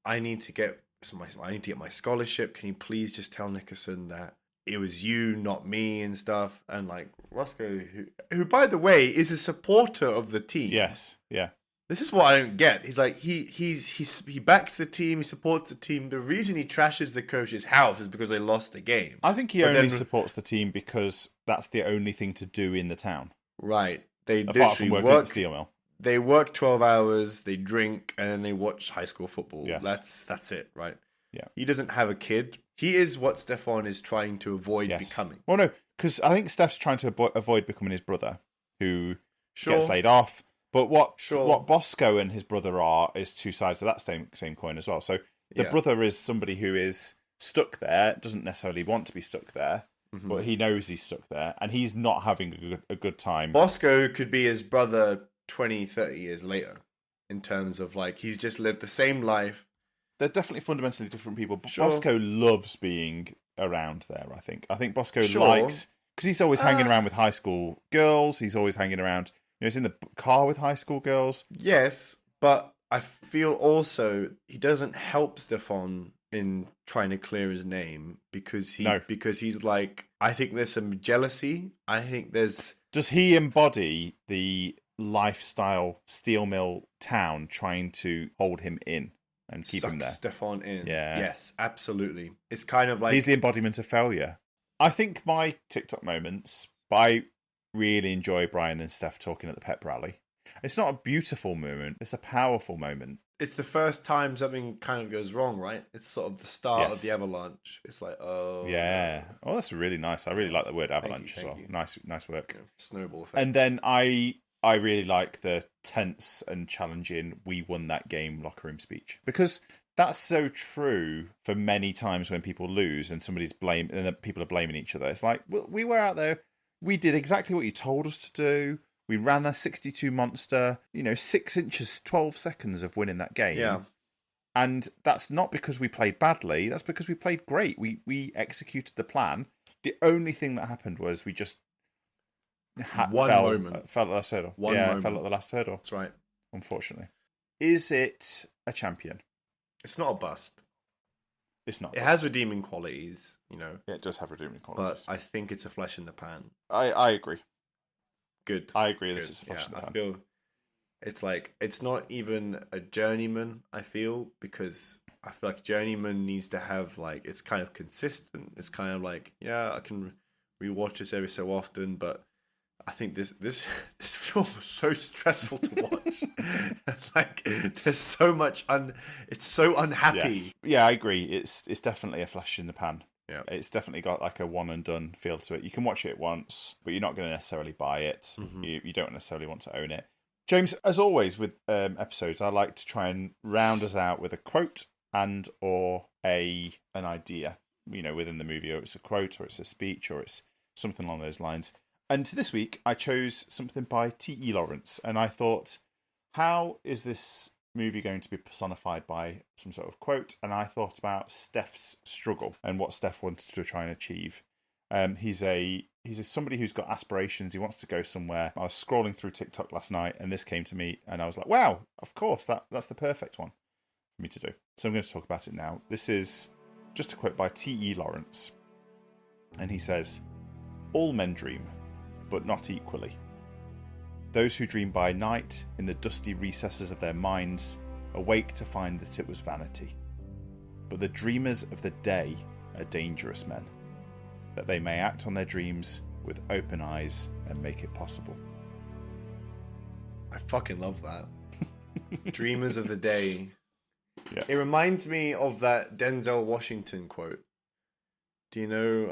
S4: I need to get my scholarship. Can you please just tell Nickerson that it was you, not me, and stuff? And like Roscoe, who by the way is a supporter of the team.
S3: Yes. Yeah.
S4: This is what I don't get. He's like he backs the team, he supports the team. The reason he trashes the coach's house is because they lost the game.
S3: I think he only supports the team because that's the only thing to do in the town.
S4: Right. They
S3: apart from working at the steel mill.
S4: They work 12 hours, they drink, and then they watch high school football.
S3: Yes.
S4: That's it, right?
S3: Yeah.
S4: He doesn't have a kid. He is what Stefan is trying to avoid becoming.
S3: Well, no, because I think Steph's trying to avoid becoming his brother, who gets laid off. But what Bosco and his brother are is two sides of that same coin as well. So the brother is somebody who is stuck there, doesn't necessarily want to be stuck there, but he knows he's stuck there, and he's not having a good time.
S4: Bosco could be his brother 20, 30 years later, in terms of like, he's just lived the same life.
S3: They're definitely fundamentally different people, but Bosco loves being around there, I think. I think Bosco likes, because he's always hanging around with high school girls, he's always hanging around... he's in the car with high school girls.
S4: Yes, but I feel also he doesn't help Stefan in trying to clear his name because he's like, I think there's some jealousy. I think there's...
S3: Does he embody the lifestyle steel mill town trying to hold him in and keep him there?
S4: Stefan in.
S3: Yeah.
S4: Yes, absolutely. It's kind of like...
S3: He's the embodiment of failure. I think my TikTok moments, really enjoy Brian and Steph talking at the pep rally. It's not a beautiful moment, it's a powerful moment.
S4: it's the first time something kind of goes wrong, right? It's sort of the start of the avalanche. It's like, oh
S3: yeah.
S4: no.
S3: Oh, that's really nice. I really like the word avalanche as
S4: Thank
S3: well.
S4: you.
S3: Nice work.
S4: Yeah, snowball effect.
S3: And then I really like the tense and challenging "we won that game" locker room speech, because that's so true for many times when people lose and people are blaming each other. It's like, well, we were out there, we did exactly what you told us to do. We ran that 62 monster, 6 inches, 12 seconds of winning that game.
S4: Yeah.
S3: And that's not because we played badly. That's because we played great. We executed the plan. The only thing that happened was we just
S4: One moment.
S3: Fell at the last hurdle.
S4: Moment.
S3: Fell at the last hurdle.
S4: That's right.
S3: Unfortunately. Is it a champion?
S4: It's not a bust.
S3: It's not.
S4: It has redeeming qualities,
S3: Yeah, it does have redeeming qualities.
S4: but I think it's a flesh in the pan.
S3: I agree.
S4: Good.
S3: I agree.
S4: Good.
S3: This is a flesh in the
S4: I
S3: pan.
S4: feel it's like it's not even a journeyman. I feel, because I feel like journeyman needs to have like it's kind of consistent. It's kind of like, yeah, I can rewatch this every so often, but I think this film was so stressful to watch. Like there's so much it's so unhappy.
S3: Yes. Yeah, I agree. It's definitely a flash in the pan.
S4: Yeah.
S3: It's definitely got like a one and done feel to it. You can watch it once, but you're not going to necessarily buy it.
S4: Mm-hmm.
S3: You don't necessarily want to own it. James, as always with episodes, I like to try and round us out with a quote and or an idea. Within the movie, or it's a quote, or it's a speech, or it's something along those lines. And this week, I chose something by T.E. Lawrence, and I thought, how is this movie going to be personified by some sort of quote? And I thought about Steph's struggle and what Steph wanted to try and achieve. He's somebody who's got aspirations. He wants to go somewhere. I was scrolling through TikTok last night, and this came to me, and I was like, wow, of course, that's the perfect one for me to do. So I'm going to talk about it now. This is just a quote by T.E. Lawrence, and he says, "All men dream, but not equally. Those who dream by night, in the dusty recesses of their minds, awake to find that it was vanity. But the dreamers of the day are dangerous men, that they may act on their dreams with open eyes and make it possible."
S4: I fucking love that. Dreamers of the day.
S3: Yeah.
S4: It reminds me of that Denzel Washington quote. Do you know?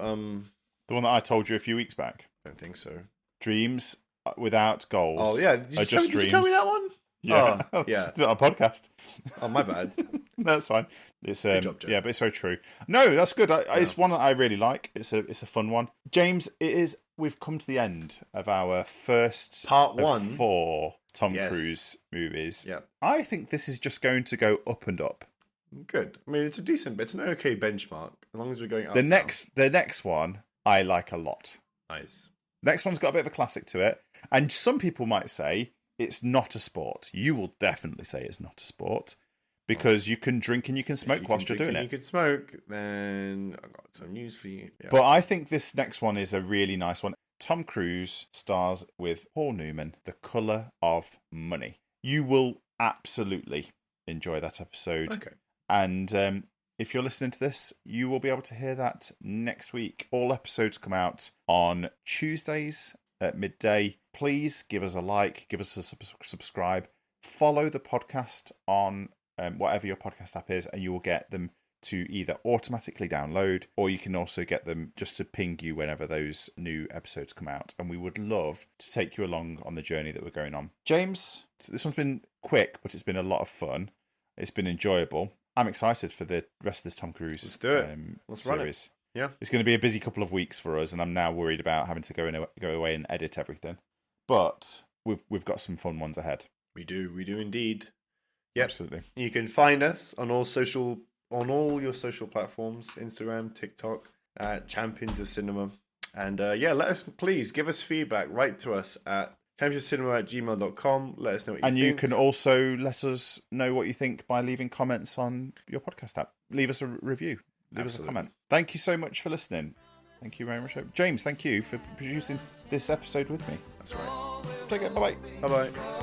S3: The one that I told you a few weeks back.
S4: I don't think so.
S3: Dreams without goals.
S4: Oh yeah,
S3: are just dreams.
S4: did you tell me that one?
S3: Yeah,
S4: Oh, yeah.
S3: Did it on a podcast.
S4: Oh, my bad.
S3: No, that's fine. It's
S4: Good job, Joe.
S3: yeah, but it's so true. No, that's good. It's one that I really like. It's a fun one. James, we've come to the end of our first
S4: Part
S3: of
S4: one.
S3: 4 Tom
S4: Yes.
S3: Cruise movies.
S4: Yeah.
S3: I think this is just going to go up and up.
S4: Good. I mean, it's an okay benchmark as long as we're going up.
S3: The next one I like a lot.
S4: Nice.
S3: Next one's got a bit of a classic to it, and some people might say it's not a sport. You will definitely say it's not a sport because you can drink and you can smoke whilst you're doing it.
S4: You can smoke, then I've got some news for you. Yeah.
S3: But I think this next one is a really nice one. Tom Cruise stars with Paul Newman, The Colour of Money. You will absolutely enjoy that episode.
S4: Okay.
S3: And if you're listening to this, you will be able to hear that next week. All episodes come out on Tuesdays at midday. Please give us a like, give us a subscribe, follow the podcast on whatever your podcast app is, and you will get them to either automatically download, or you can also get them just to ping you whenever those new episodes come out. And we would love to take you along on the journey that we're going on. James, this one's been quick, but it's been a lot of fun. It's been enjoyable. I'm excited for the rest of this Tom Cruise
S4: Let's do it. Let's run
S3: series.
S4: it. Yeah.
S3: It's going to be a busy couple of weeks for us, and I'm now worried about having to go away and edit everything. But we've got some fun ones ahead.
S4: We do indeed. Yep.
S3: Absolutely.
S4: You can find us on all your social platforms, Instagram, TikTok, at Champions of Cinema. And please give us feedback. Write to us at championsofcinema@gmail.com. Let us know what you think.
S3: And you can also let us know what you think by leaving comments on your podcast app. Leave us a review. Leave us a comment. Thank you so much for listening. Thank you very much. James, thank you for producing this episode with me.
S4: That's right.
S3: Take care. Bye-bye.
S4: Bye-bye.